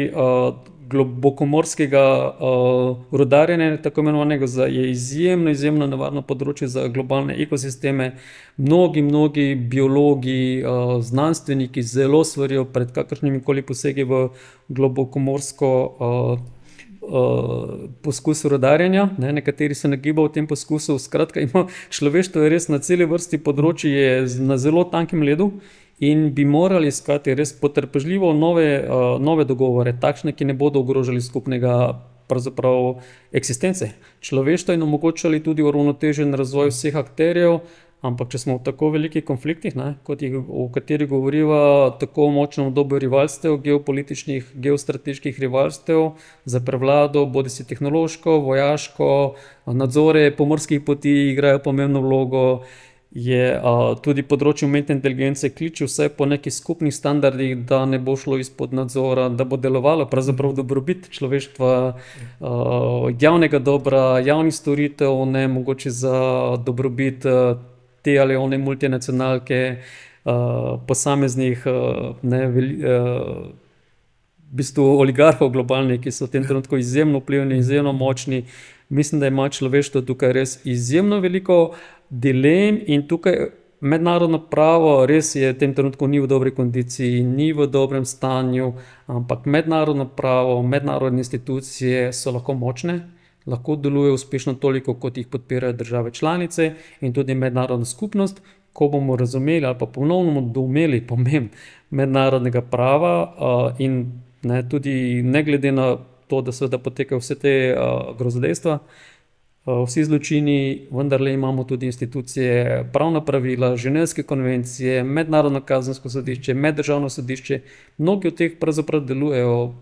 [SPEAKER 2] globokomorskega rudarjenja, tako imenovanega, je izjemno nevarno področje za globalne ekosisteme. Mnogi biologi, znanstveniki zelo svarijo pred kakršnimikoli posegi v globokomorsko poskus rudarjenja. Nekateri se nagibajo v tem poskusu. Skratka, človeštvo je res na celi vrsti področji je na zelo tankem ledu. In bi morali iskati res potrpežljivo nove dogovore, takšne, ki ne bodo ogrožali skupnega pravzaprav eksistence človeštva in omogočali tudi uravnotežen razvoj vseh akterjev. Ampak če smo v tako velikih konfliktih, o katerih govoriva, tako močno obdobje rivalstev, geopolitičnih, geostrateških rivalstev za prevlado, bodisi tehnološko, vojaško, nadzore pomorskih poti igrajo pomembno vlogo, je tudi področje umetne inteligence kliče vse po nekih skupnih standardih, da ne bo šlo izpod nadzora, da bo delovalo pravzaprav dobrobit človeštva, javnega dobra, javnih storitev, mogoče za dobrobit te ali one multinacionalke, posameznih v bistvu oligarhov globalnih, ki so v tem trenutku izjemno vplivni, izjemno močni. Mislim, da ima človeštvo tukaj res izjemno veliko dilem in tukaj mednarodno pravo res je v tem trenutku ni v dobri kondiciji, ni v dobrem stanju, ampak mednarodno pravo, mednarodne institucije so lahko močne, lahko delujejo uspešno toliko, kot jih podpirajo države članice in tudi mednarodna skupnost. Ko bomo razumeli ali pa ponovno doumeli pomen mednarodnega prava in tudi ne glede na to, da seveda potekajo vse te grozodejstva, vsi zločini, vendarle imamo tudi institucije, pravna pravila, ženevske konvencije, mednarodno kazensko sodišče, meddržavno sodišče. Mnogi od teh pravzaprav delujejo,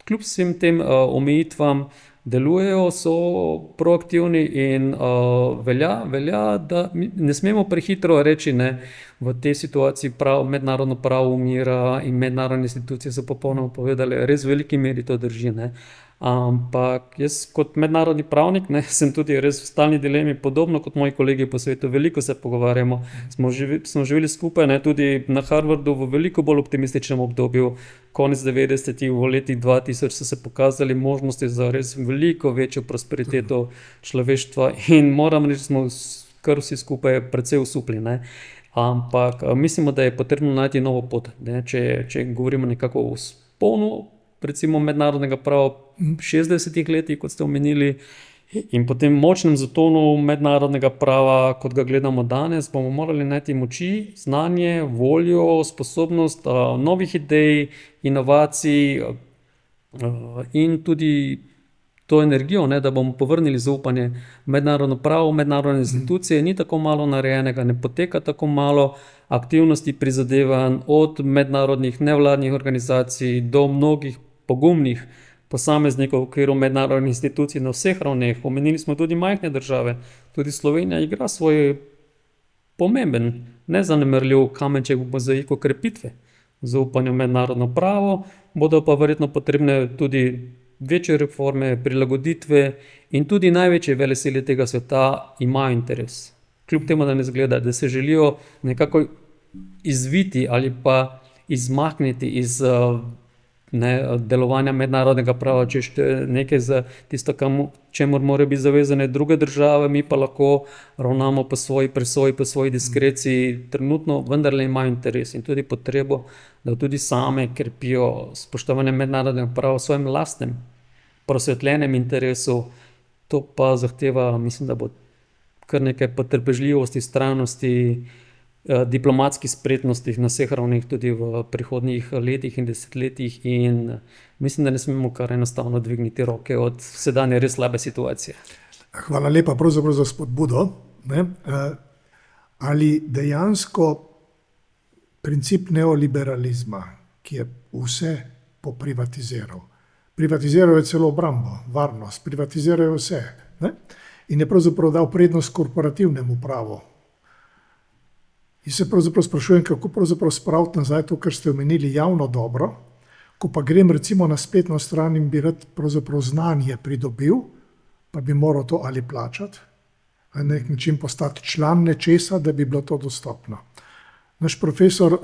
[SPEAKER 2] kljub vsem tem omejitvam delujejo, so proaktivni in velja, da ne smemo prehitro reči, v tej situaciji mednarodno pravo umira in mednarodne institucije so popolnoma povedale, res v veliki meri to drži. Ampak jaz kot mednarodni pravnik sem tudi res v stalni dilemi, podobno kot moji kolegi po svetu, veliko se pogovarjamo, smo živeli skupaj, tudi na Harvardu v veliko bolj optimističnem obdobju, konec 90-ih, v letih 2000 so se pokazali možnosti za res veliko večjo prosperiteto človeštva in moram reči, smo kar vsi skupaj precej osupli. Ampak mislimo, da je potrebno najti novo pot. Če govorimo nekako o sponu recimo mednarodnega prava v 60-ih letih, kot ste omenili, In po tem močnem zatonu mednarodnega prava, kot ga gledamo danes, bomo morali najti moči, znanje, voljo, sposobnost novih idej, inovacij in tudi to energijo, da bomo povrnili zaupanje v mednarodno pravo, v mednarodne institucije. Ni tako malo narejenega, ne poteka tako malo aktivnosti, prizadevanj od mednarodnih nevladnih organizacij do mnogih pogumnih posameznikov v okviru mednarodnih institucij na vseh ravneh. Omenili smo tudi majhne države. Tudi Slovenija igra svoj pomemben, nezanemarljiv kamenček v mozaiku krepitve zaupanja v mednarodno pravo. Bodo pa verjetno potrebne tudi večje reforme, prilagoditve in tudi največje velesile tega sveta imajo interes. Kljub temu, da ne zgleda, da se želijo nekako izviti ali pa izmakniti iz delovanja mednarodnega prava, če je nekaj za tisto, čemur morajo biti zavezane druge države, mi pa lahko ravnamo po svoji presoji, po svoji diskreciji, trenutno vendarle imajo interes in tudi potrebo, da tudi same krepijo spoštovanje mednarodnega prava v svojem lastnem prosvetljenem interesu. To pa zahteva, mislim, da bo kar nekaj potrpežljivosti, vztrajnosti, diplomatskih spretnosti na vseh ravneh tudi v prihodnjih letih in desetletjih, in mislim, da ne smemo kar enostavno dvigniti roke od sedanje res slabe situacije.
[SPEAKER 1] Hvala lepa pravzaprav za spodbudo. Ali dejansko princip neoliberalizma, ki je vse poprivatiziral, privatiziral je celo obrambo, varnost, privatiziral je vse, in je pravzaprav dal prednost korporativnemu pravu. In se pravzaprav sprašujem, kako pravzaprav spraviti nazaj to, kar ste omenili, javno dobro, ko pa grem recimo na spletno stran in bi rad pravzaprav znanje pridobil, pa bi moral to ali plačati, na nek način postati član nečesa, da bi bilo to dostopno. Naš profesor,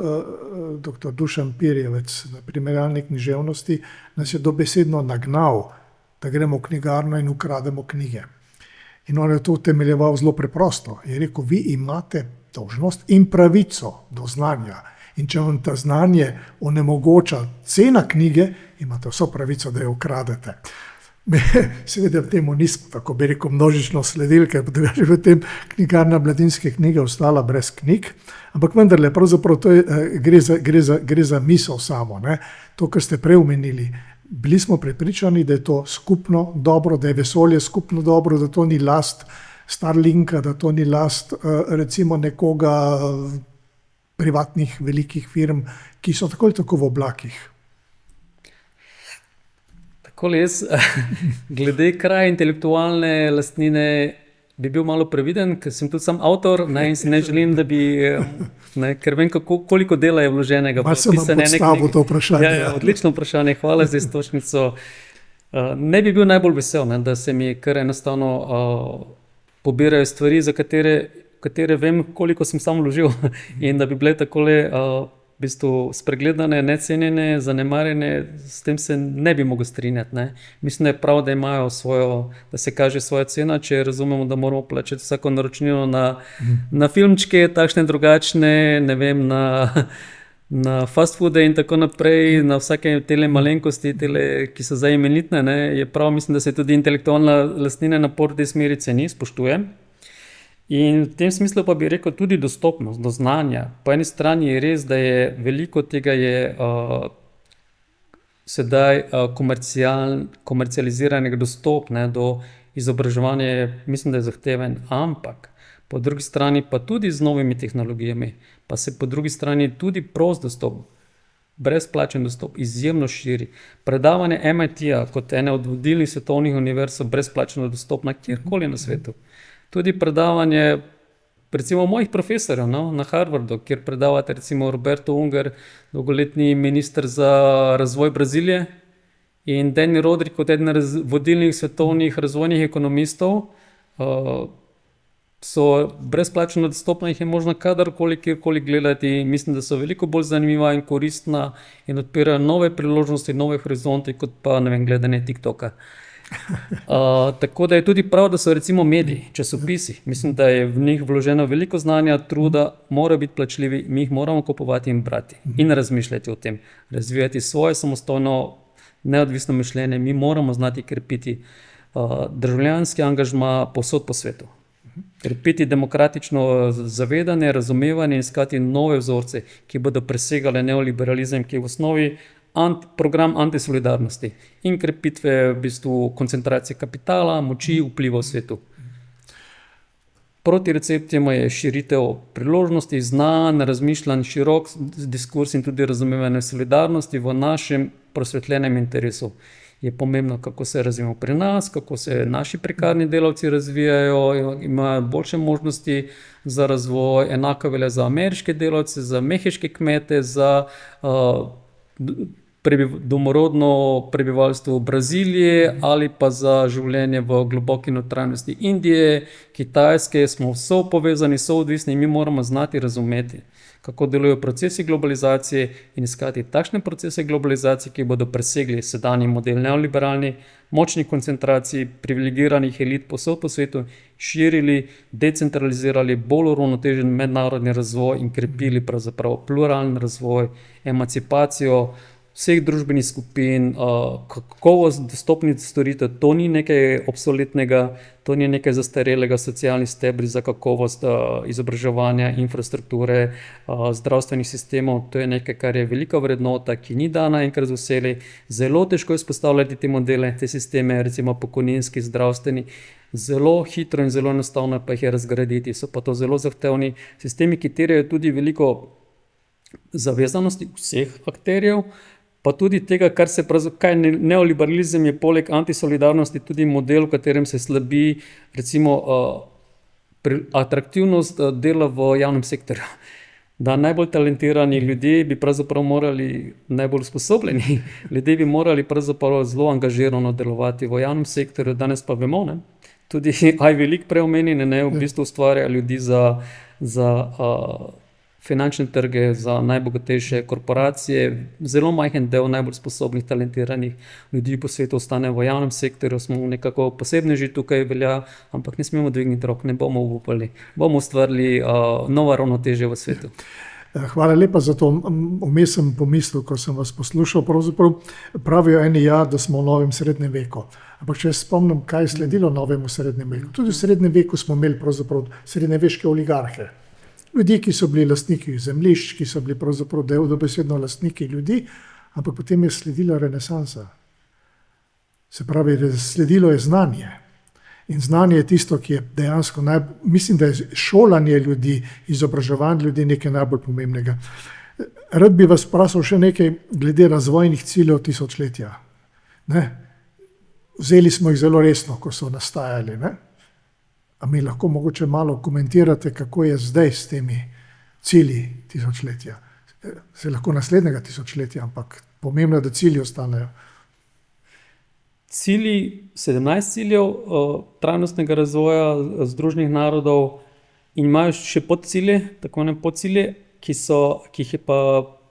[SPEAKER 1] dr. Dušan Pirjevec na primerjalni književnosti, nas je dobesedno nagnal, da gremo v knjigarno in ukrademo knjige. In on je to utemeljeval zelo preprosto. Je rekel, vi imate dolžnost in pravico do znanja. In če vam ta znanje onemogoča cena knjige, imate vso pravico, da jo ukradete. Seveda v temu nismo, tako bi rekel, množično sledili, ker bi že v tem knjigarna Mladinske knjige ostala brez knjig. Ampak vendarle, pravzaprav to gre za misel samo. To, kar ste prej omenili. Bili smo prepričani, da je to skupno dobro, da je vesolje skupno dobro, da to ni last Starlinka, da to ni last recimo nekoga privatnih velikih firm, ki so tako ali tako v oblakih.
[SPEAKER 2] Tako jaz, glede kraja intelektualne lastnine, bi bil malo previden, ker sem tudi sam avtor, in si ne želim, da bi, ker vem, koliko dela je vloženega.
[SPEAKER 1] Malo sem vam postavil to vprašanje.
[SPEAKER 2] Ja, odlično vprašanje, hvala za iztočnico. Ne bi bil najbolj vesel, da se mi kar enostavno pobirajo stvari, za katere vem, koliko sem sam vložil, in da bi bile takole v bistvu spregledane, necenjene, zanemarjene, s tem se ne bi mogel strinjati. Mislim, da je prav, da imajo da se kaže svoja cena, če razumemo, da moramo plačati vsako naročnino na filmčke, takšne drugačne, ne vem, na fast foode in tako naprej, na vsake tele malenkosti, ki so zdaj imenitne, je prav, mislim, da se tudi intelektualna lastnina na tej smeri ceni, spoštuje. In v tem smislu pa bi rekel tudi dostopnost do znanja. Po eni strani je res, da je veliko tega je sedaj komercializiranega dostop do izobraževanja, mislim, da je zahteven, ampak po drugi strani pa tudi z novimi tehnologijami, pa se po drugi strani tudi prost dostop, brezplačen dostop izjemno širi. Predavanje MIT-ja kot ene od vodilnih svetovnih univerz so brezplačno dostopna kjerkoli na svetu. Tudi predavanje recimo mojih profesorjev na Harvardu, kjer predavate recimo Roberto Unger, dolgoletni minister za razvoj Brazilije, in Danny Rodrik kot eden vodilnih svetovnih razvojnih ekonomistov, so brezplačno dostopna, jih je možno kadarkoli, kjerkoli gledati. Mislim, da so veliko bolj zanimiva in koristna in odpirajo nove priložnosti, nove horizonte, kot pa, ne vem, gledanje TikToka. Tako da je tudi prav, da so recimo mediji, časopisi. Mislim, da je v njih vloženo veliko znanja, truda, morajo biti plačljivi, mi jih moramo kupovati in brati in razmišljati o tem, razvijati svoje samostojno, neodvisno mišljenje. Mi moramo znati krepiti državljanski angažma povsod po svetu. Krepiti demokratično zavedanje, razumevanje in iskati nove vzorce, ki bodo presegali neoliberalizem, ki je v osnovi program antisolidarnosti in krepitve v bistvu koncentracije kapitala, moči, vpliva v svetu. Proti receptijama je širitev priložnosti, znanj, razmišljanj, širok diskurs in tudi razumevanje solidarnosti v našem prosvetljenem interesu. Je pomembno, kako se razvijamo pri nas, kako se naši prekarni delavci razvijajo, imajo boljše možnosti za razvoj, enako velja za ameriške delavce, za mehiške kmete, za domorodno prebivalstvo Brazilije ali pa za življenje v globoki notranjosti Indije, Kitajske. Smo vso povezani, so odvisni in mi moramo znati razumeti, kako delujejo procesi globalizacije in iskati takšne procese globalizacije, ki bodo presegli sedanji model neoliberalni, močni koncentraciji privilegiranih elit povsod po svetu, širili, decentralizirali bolj uravnotežen mednarodni razvoj in krepili pravzaprav pluralen razvoj, emancipacijo vseh družbenih skupin, kakovost dostopnih storitev. To ni nekaj obsoletnega, to ni nekaj zastarelega, socialni stebri za kakovost izobraževanja, infrastrukture, zdravstvenih sistemov. To je nekaj, kar je velika vrednota, ki ni dana enkrat z vselej. Zelo težko je vzpostavljati te modele, te sisteme, recimo pokojninski, zdravstveni. Zelo hitro in zelo enostavno pa jih je razgraditi. So pa to zelo zahtevni sistemi, ki terjajo tudi veliko zavezanosti vseh akterjev, pa tudi tega, kaj neoliberalizem je poleg antisolidarnosti tudi model, v katerem se slabi recimo atraktivnost dela v javnem sektorju. Da najbolj talentirani ljudje bi pravzaprav morali, najbolj usposobljeni ljudje bi morali pravzaprav zelo angažirano delovati v javnem sektorju. Danes pa vemo, ne? Tudi Ivy League preomenjene, ne, v bistvu ustvarja ljudi za finančne trge, za najbogatejše korporacije. Zelo majhen del najbolj sposobnih, talentiranih ljudi po svetu ostane v javnem sektorju. Smo nekako posebneži tukaj velja, ampak ne smemo dvigniti rok, ne bomo upali. Bomo ustvarili nova ravnotežje v svetu.
[SPEAKER 1] Hvala lepa za to vmesen pomisel, ko sem vas poslušal. Pravzaprav pravijo eni da smo v novem srednjem veku. Ampak če spomnim, kaj je sledilo novemu srednjem veku. Tudi v srednjem veku smo imeli pravzaprav srednjeveške oligarhe. Ljudje, ki so bili lastniki zemljišč, ki so bili pravzaprav dobesedno lastniki ljudi, ampak potem je sledila renesansa. Se pravi, sledilo je znanje. In znanje je tisto, ki je dejansko mislim, da je šolanje ljudi, izobraževanje ljudi nekaj najbolj pomembnega. Rad bi vas vprašal še nekaj glede razvojnih ciljev tisočletja. Ne? Vzeli smo jih zelo resno, ko so nastajali, ne? A mi lahko mogoče malo komentirate, kako je zdaj s temi cilji tisočletja. Se lahko naslednjega tisočletja, ampak pomembno je, da cilji ostanejo.
[SPEAKER 2] Cilji, 17 ciljev trajnostnega razvoja Združenih narodov in imajo še podcilje, tako ne podcilje, ki jih je pa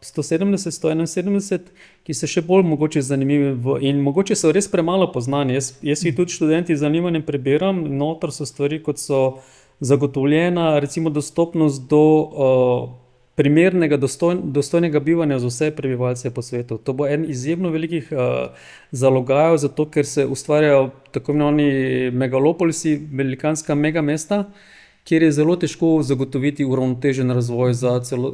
[SPEAKER 2] 170, 171, ki so še bolj mogoče zanimivi in mogoče so res premalo poznani. Jaz jih tudi študenti z zanimanjem prebiram, noter so stvari, kot so zagotovljena recimo dostopnost do primernega, dostojnega bivanja za vse prebivalce po svetu. To bo en izjemno velikih zalogajev, zato ker se ustvarjajo tako imenovani megalopolisi, velikanska megamesta, kjer je zelo težko zagotoviti uravnotežen razvoj,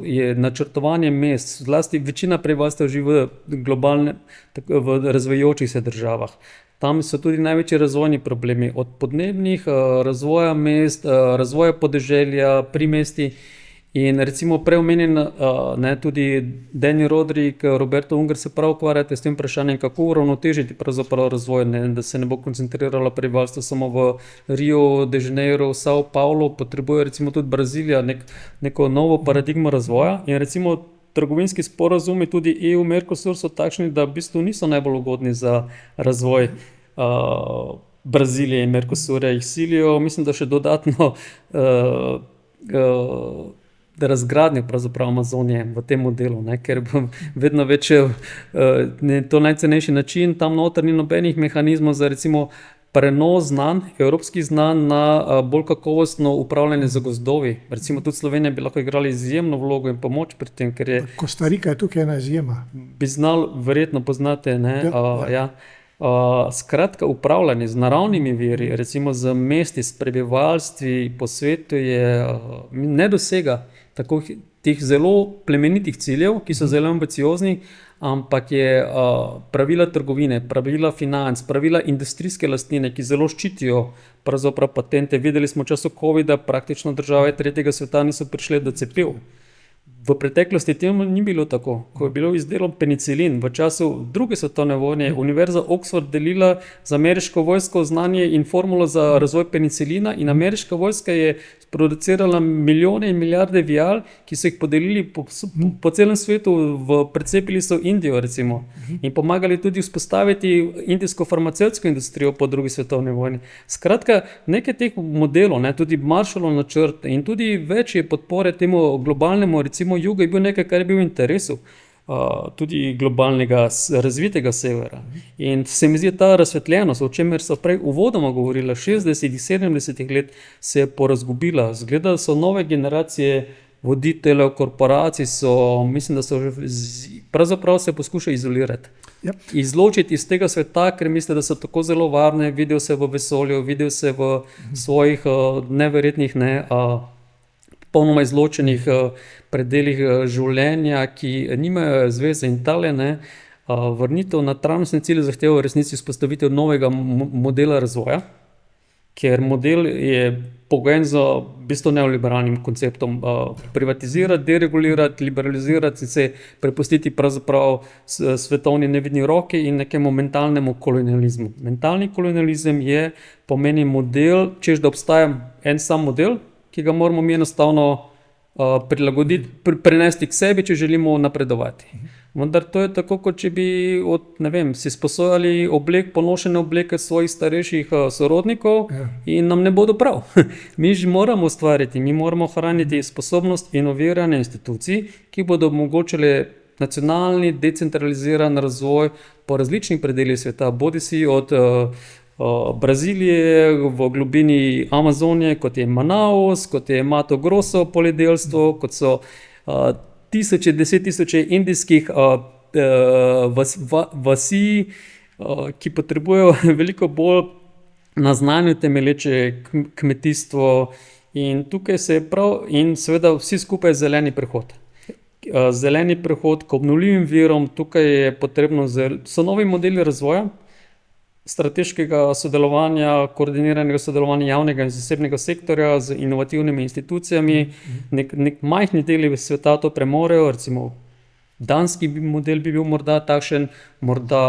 [SPEAKER 2] je načrtovanje mest, zlasti večina prebivalstva živi v razvijajočih se državah. Tam so tudi največji razvojni problemi, od podnebnih, razvoja mest, razvoja podeželja, primesti. In recimo preomenjen tudi Danny Rodrik, Roberto Unger se prav ukvarjate s tem vprašanjem, kako uravnotežiti pravzaprav razvoj, da se ne bo koncentriralo prebivalstvo samo v Rio de Janeiro, Sao Paulo, potrebuje recimo tudi Brazilija neko novo paradigmo razvoja. In recimo trgovinski sporazumi tudi EU-Mercosur so takšni, da v bistvu niso najbolj ugodni za razvoj Brazilije in Mercosurja. Jih silijo, mislim, da še dodatno razgradnjo pravzaprav Amazonije v tem modelu, ker bo vedno več to najcenejši način, tam noter ni nobenih mehanizmov za recimo prenos znanj, evropskih znanj na bolj kakovostno upravljanje z gozdovi. Recimo tudi Slovenija bi lahko igrala izjemno vlogo in pomoč pri tem, ker je...
[SPEAKER 1] Kostarika je tukaj ena izjema.
[SPEAKER 2] Bi znal, verjetno poznate, ne? Ja. Skratka, upravljanje z naravnimi viri, recimo z mesti, s prebivalstvi po svetu, ne dosega tako teh zelo plemenitih ciljev, ki so zelo ambiciozni, ampak je pravila trgovine, pravila financ, pravila industrijske lastnine, ki zelo ščitijo pravzaprav patente. Videli smo v času COVID-a, praktično države tretjega sveta niso prišle do cepiv. V preteklosti temu ni bilo tako. Ko je bilo izdelan penicilin v času druge svetovne vojne, Univerza Oxford delila z ameriško vojsko znanje in formulo za razvoj penicilina in ameriška vojska je producirala milijone in milijarde vial, ki so jih podelili po celem svetu, precepili so Indijo recimo in pomagali tudi vzpostaviti indijsko farmacevtsko industrijo po drugi svetovni vojni. Skratka, nekaj teh modelov, tudi Marshallov načrt in tudi večje podpore temu globalnemu recimo jugu je bil nekaj, kar je bil v interesu tudi globalnega razvitega severa. In se mi zdi ta razsvetljenost, o čemer so prej uvodoma govorila, 60-ih, 70-ih let se je porazgubila. Zgleda, da so nove generacije voditeljev korporacij, mislim, da so pravzaprav se poskušajo izolirati. Izločiti iz tega sveta, ker mislijo, da so tako zelo varne, vidijo se v vesolju, vidijo se v svojih neverjetnih popolnoma izločenih predelih življenja, ki nimajo zveze in tale, vrnitev na trajnostne cilje zahteva v resnici vzpostavitev novega modela razvoja, ker model je pogojen z v bistvu neoliberalnim konceptom privatizirati, deregulirati, liberalizirati in se prepustiti pravzaprav svetovni nevidni roki in nekemu mentalnemu kolonializmu. Mentalni kolonializem pomeni model, češ da obstaja en sam model, ki ga moramo mi enostavno prilagoditi, prenesti k sebi, če želimo napredovati. Vendar to je tako, kot če bi si sposojali ponošene obleke svojih starejših sorodnikov in nam ne bodo prav. Mi že moramo ustvariti, mi moramo ohraniti sposobnost inoviranja institucij, ki bodo omogočile nacionalni, decentraliziran razvoj po različnih predelih sveta, bodisi od Brazilije v globini Amazonije, kot je Manaus, kot je Mato Grosso poljedelstvo, kot so deset tisoče indijskih vasi, ki potrebujejo veliko bolj na znanju temelječe kmetijstvo in tukaj in seveda vsi skupaj zeleni prehod. Zeleni prehod k obnovljivim virom, tukaj je potrebno, so novi modeli razvoja, strateškega sodelovanja, koordiniranega sodelovanja javnega in zasebnega sektorja z inovativnimi institucijami. Nek majhni deli sveta to premorejo, recimo danski model bi bil morda takšen, morda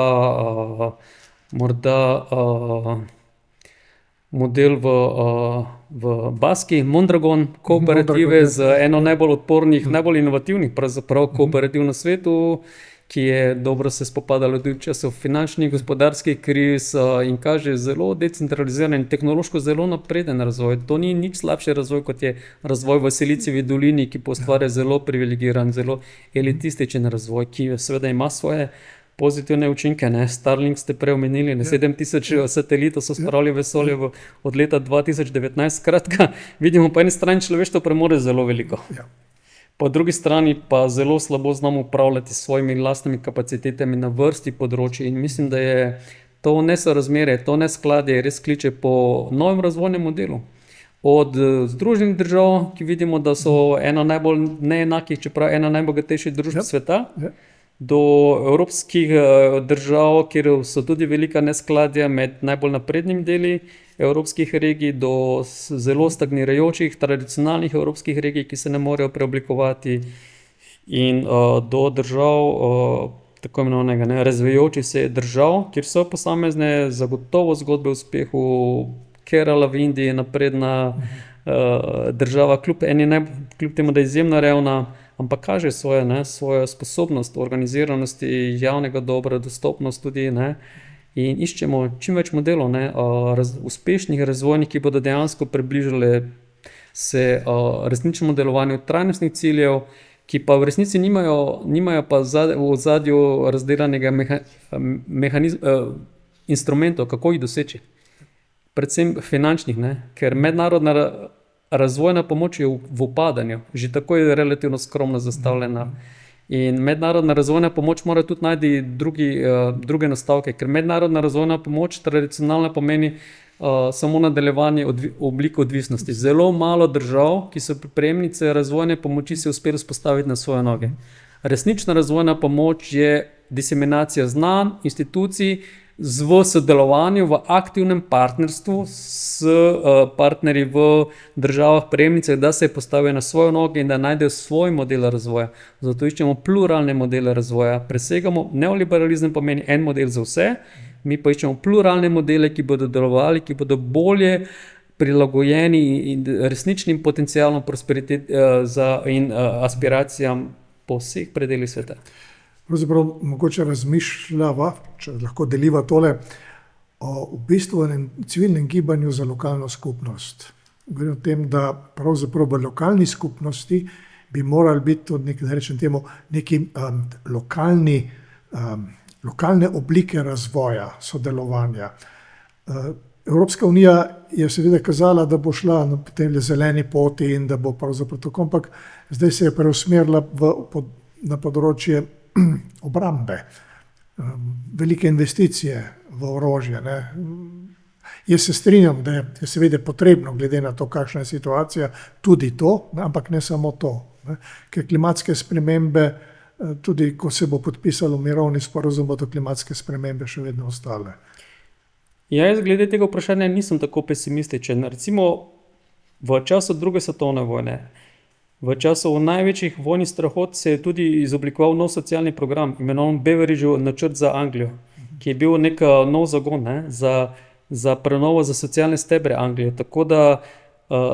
[SPEAKER 2] model v Baski, Mondragon, kooperative z eno najbolj odpornih, najbolj inovativnih pravzaprav kooperativ na svetu, ki je dobro se spopadalo tudi v času finančnih, gospodarskih kriz in kaže zelo decentraliziran in tehnološko zelo napreden razvoj. To ni nič slabši razvoj, kot je razvoj v Silicijevi dolini, ki postvarja zelo privilegiran, zelo elitističen razvoj, ki seveda ima svoje pozitivne učinke. Starlink ste prej omenili, 7000 satelitov so spravili v vesolje od leta 2019. Skratka, vidimo po eni strani človeštvo premore zelo veliko. Po drugi strani pa zelo slabo znamo upravljati s svojimi lastnimi kapacitetami na vrsti področji in mislim, da je to nesorazmerje, to neskladje res kliče po novem razvojnem modelu. Od Združenih držav, ki vidimo, da so ena najbolj neenakih, čeprav ena najbogatejših družb sveta, do evropskih držav, kjer so tudi velika neskladja med najbolj naprednimi deli evropskih regij, do zelo stagnirajočih tradicionalnih evropskih regij, ki se ne morejo preoblikovati, in do držav, tako imenovanega razvijajočih se držav, kjer so posamezne zagotovo zgodbe o uspehu. Kerala v Indiji je napredna država, kljub temu, da je izjemno revna, ampak kaže svojo sposobnost organiziranosti javnega dobra, dostopnost tudi, in iščemo čim več modelov, uspešnih razvojnih, ki bodo dejansko približali se resničnemu delovanju trajnostnih ciljev, ki pa v resnici nimajo pa v ozadju razdelanega instrumentov, kako jih doseči. Predvsem finančnih, ker mednarodna razvojna pomoč je v upadanju, že tako je relativno skromno zastavljena. In mednarodna razvojna pomoč mora tudi najti druge nastavke, ker mednarodna razvojna pomoč tradicionalno pomeni samo nadaljevanje oblik odvisnosti. Zelo malo držav, ki so prejemnice razvojne pomoči, se uspelo vzpostaviti na svoje noge. Resnična razvojna pomoč je diseminacija znanj, institucij v sodelovanju, v aktivnem partnerstvu s partnerji v državah prejemnicah, da se postavijo na svoje noge in da najdejo svoj model razvoja. Zato iščemo pluralne modele razvoja. Presegamo neoliberalizem, pomeni en model za vse, mi pa iščemo pluralne modele, ki bodo delovali, ki bodo bolje prilagojeni in resničnim potencialom in aspiracijam po vseh predelih sveta.
[SPEAKER 1] Pravzaprav mogoče razmišljava, če lahko deliva tole, v bistvu enem civilnem gibanju za lokalno skupnost. Govorim o tem, da pravzaprav v lokalni skupnosti bi morali biti tudi neki lokalne oblike razvoja, sodelovanja. Evropska unija je seveda kazala, da bo šla na tej zeleni poti in da bo pravzaprav tako, ampak zdaj se je preusmerila na področje obrambe, velike investicije v orožje. Jaz se strinjam, da je seveda potrebno, glede na to, kakšna je situacija, tudi to, ampak ne samo to. Ker klimatske spremembe, tudi ko se bo podpisalo mirovni sporazum, bodo klimatske spremembe še vedno ostale.
[SPEAKER 2] Jaz glede tega vprašanja nisem tako pesimističen. Recimo v času druge svetovne vojne, v času največjih vojnih strahot se je tudi izoblikoval nov socialni program, imenovan Beveridgeov načrt za Anglijo, ki je bil nek nov zagon za prenovo, za socialne stebre Anglije. Tako da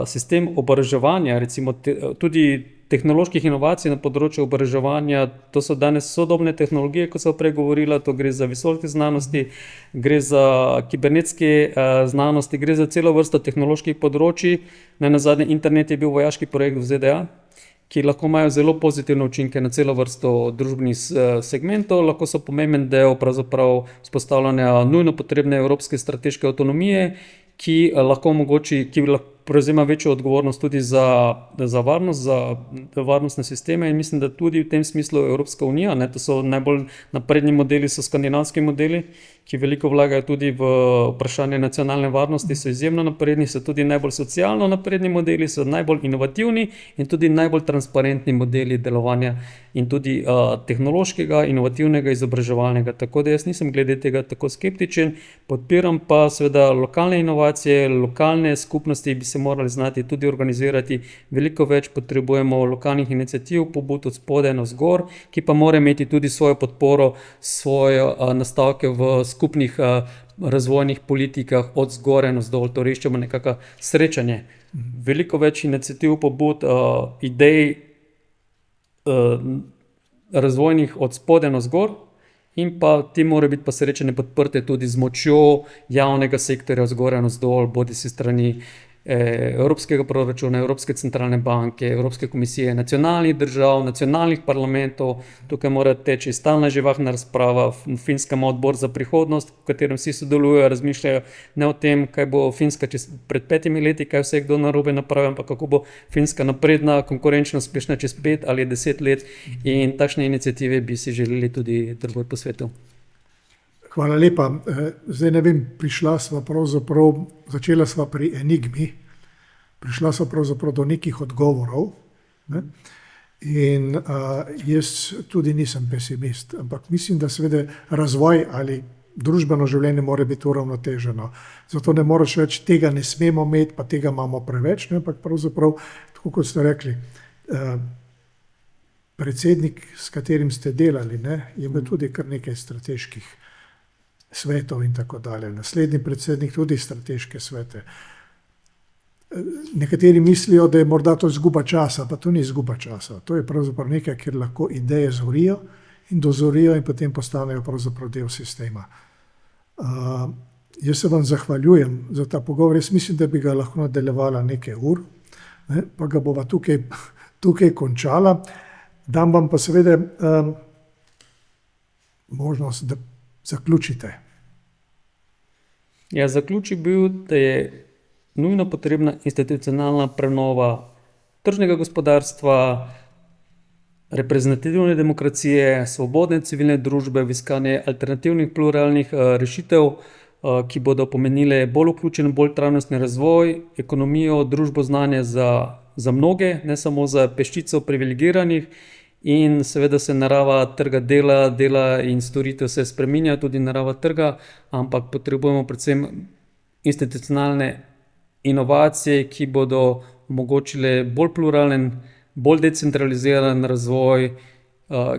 [SPEAKER 2] sistem oboroževanja, recimo tudi tehnoloških inovacij na področju oboroževanja, to so danes sodobne tehnologije, kot sem prej govorila, to gre za visoke znanosti, gre za kibernetske znanosti, gre za celo vrsto tehnoloških področij. Nenazadnje internet je bil vojaški projekt v ZDA, ki lahko imajo zelo pozitivne učinke na celo vrsto družbenih segmentov, lahko so pomemben del pravzaprav vzpostavljanja nujno potrebne evropske strateške avtonomije, ki lahko prevzema večjo odgovornost tudi za varnost, za varnostne sisteme, in mislim, da tudi v tem smislu Evropska unija, to so najbolj napredni modeli, so skandinavski modeli, ki veliko vlagajo tudi v vprašanje nacionalne varnosti, so izjemno napredni, so tudi najbolj socialno napredni modeli, so najbolj inovativni in tudi najbolj transparentni modeli delovanja in tudi tehnološkega, inovativnega, izobraževalnega. Tako da jaz nisem glede tega tako skeptičen, podpiram pa seveda lokalne inovacije, lokalne skupnosti bi se morali znati tudi organizirati, veliko več potrebujemo lokalnih iniciativ, pobud od spodaj navzgor, ki pa mora imeti tudi svojo podporo, svoje nastavke v skupnih razvojnih politikah od zgoraj navzdol, torej iščemo nekako srečanje. Veliko več iniciativ, pobud, idej razvojnih od spodaj navzgor, in pa ti mora biti pa srečanje podprte tudi z močjo javnega sektorja od zgoraj navzdol, bodisi strani Evropskega proračuna, Evropske centralne banke, Evropske komisije, nacionalnih držav, nacionalnih parlamentov. Tukaj mora teči stalna živahna razprava. Finska ima odbor za prihodnost, v katerem vsi sodelujejo, razmišljajo ne o tem, kaj bo Finska pred 5 leti, kaj vse kdo narobe napravi, ampak kako bo Finska napredna, konkurenčna, uspešna čez 5 ali 10 let. In takšne iniciative bi si želeli tudi drugod po svetu.
[SPEAKER 1] Hvala lepa. Zdaj ne vem, začela sva pri enigmi, prišla sva pravzaprav do nekih odgovorov. In jaz tudi nisem pesimist, ampak mislim, da seveda razvoj ali družbeno življenje mora biti uravnoteženo. Zato ne moreš več, tega ne smemo imeti, pa tega imamo preveč, ampak pravzaprav, tako kot ste rekli, predsednik, s katerim ste delali, je imel tudi kar nekaj strateških svetov in tako dalje. Naslednji predsednik tudi strateške svete. Nekateri mislijo, da je morda to izguba časa, pa to ni izguba časa. To je pravzaprav nekaj, kjer lahko ideje zorijo in dozorijo in potem postanejo pravzaprav del sistema. Jaz se vam zahvaljujem za ta pogovor. Jaz mislim, da bi ga lahko nadaljevala nekaj ur, pa ga bova tukaj končala. Dam vam pa seveda možnost, da zaključite.
[SPEAKER 2] Ja, zaključek bil, da je nujno potrebna institucionalna prenova tržnega gospodarstva, reprezentativne demokracije, svobodne civilne družbe, v iskanje alternativnih pluralnih rešitev, ki bodo pomenile bolj vključen, bolj trajnostni razvoj, ekonomijo, družbo znanja za mnoge, ne samo za peščico privilegiranih. In seveda se narava trga dela in storitev se spreminja, tudi narava trga, ampak potrebujemo predvsem institucionalne inovacije, ki bodo omogočile bolj pluralen, bolj decentraliziran razvoj,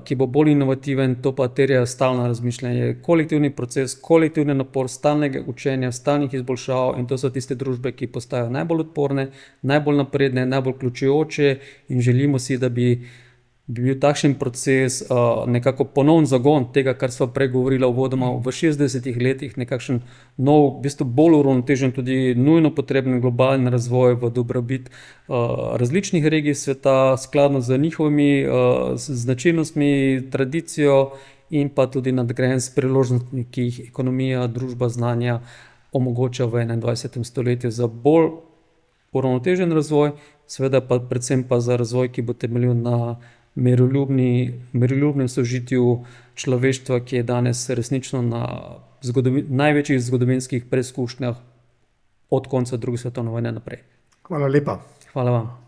[SPEAKER 2] ki bo bolj inovativen. To pa terja stalno razmišljanje, kolektivni proces, kolektivni napor, stalnega učenja, stalnih izboljšav, in to so tiste družbe, ki postajajo najbolj odporne, najbolj napredne, najbolj vključujoče, in želimo si, da bi bil takšen proces nekako ponoven zagon tega, kar sva prej govorila uvodoma v 60 letih, nekakšen nov, v bistvu bolj uravnotežen, tudi nujno potreben globalni razvoj v dobrobit različnih regij sveta, skladno z njihovimi značilnostmi, tradicijo in pa tudi nadgrajen s priložnostmi, ki jih ekonomija, družba znanja omogoča v 21. stoletju za bolj uravnotežen razvoj, seveda pa predvsem pa za razvoj, ki bo temeljil na miroljubnem sožitju človeštva, ki je danes resnično na največjih zgodovinskih preizkušnjah od konca druge svetovne vojne naprej.
[SPEAKER 1] Hvala lepa.
[SPEAKER 2] Hvala vam.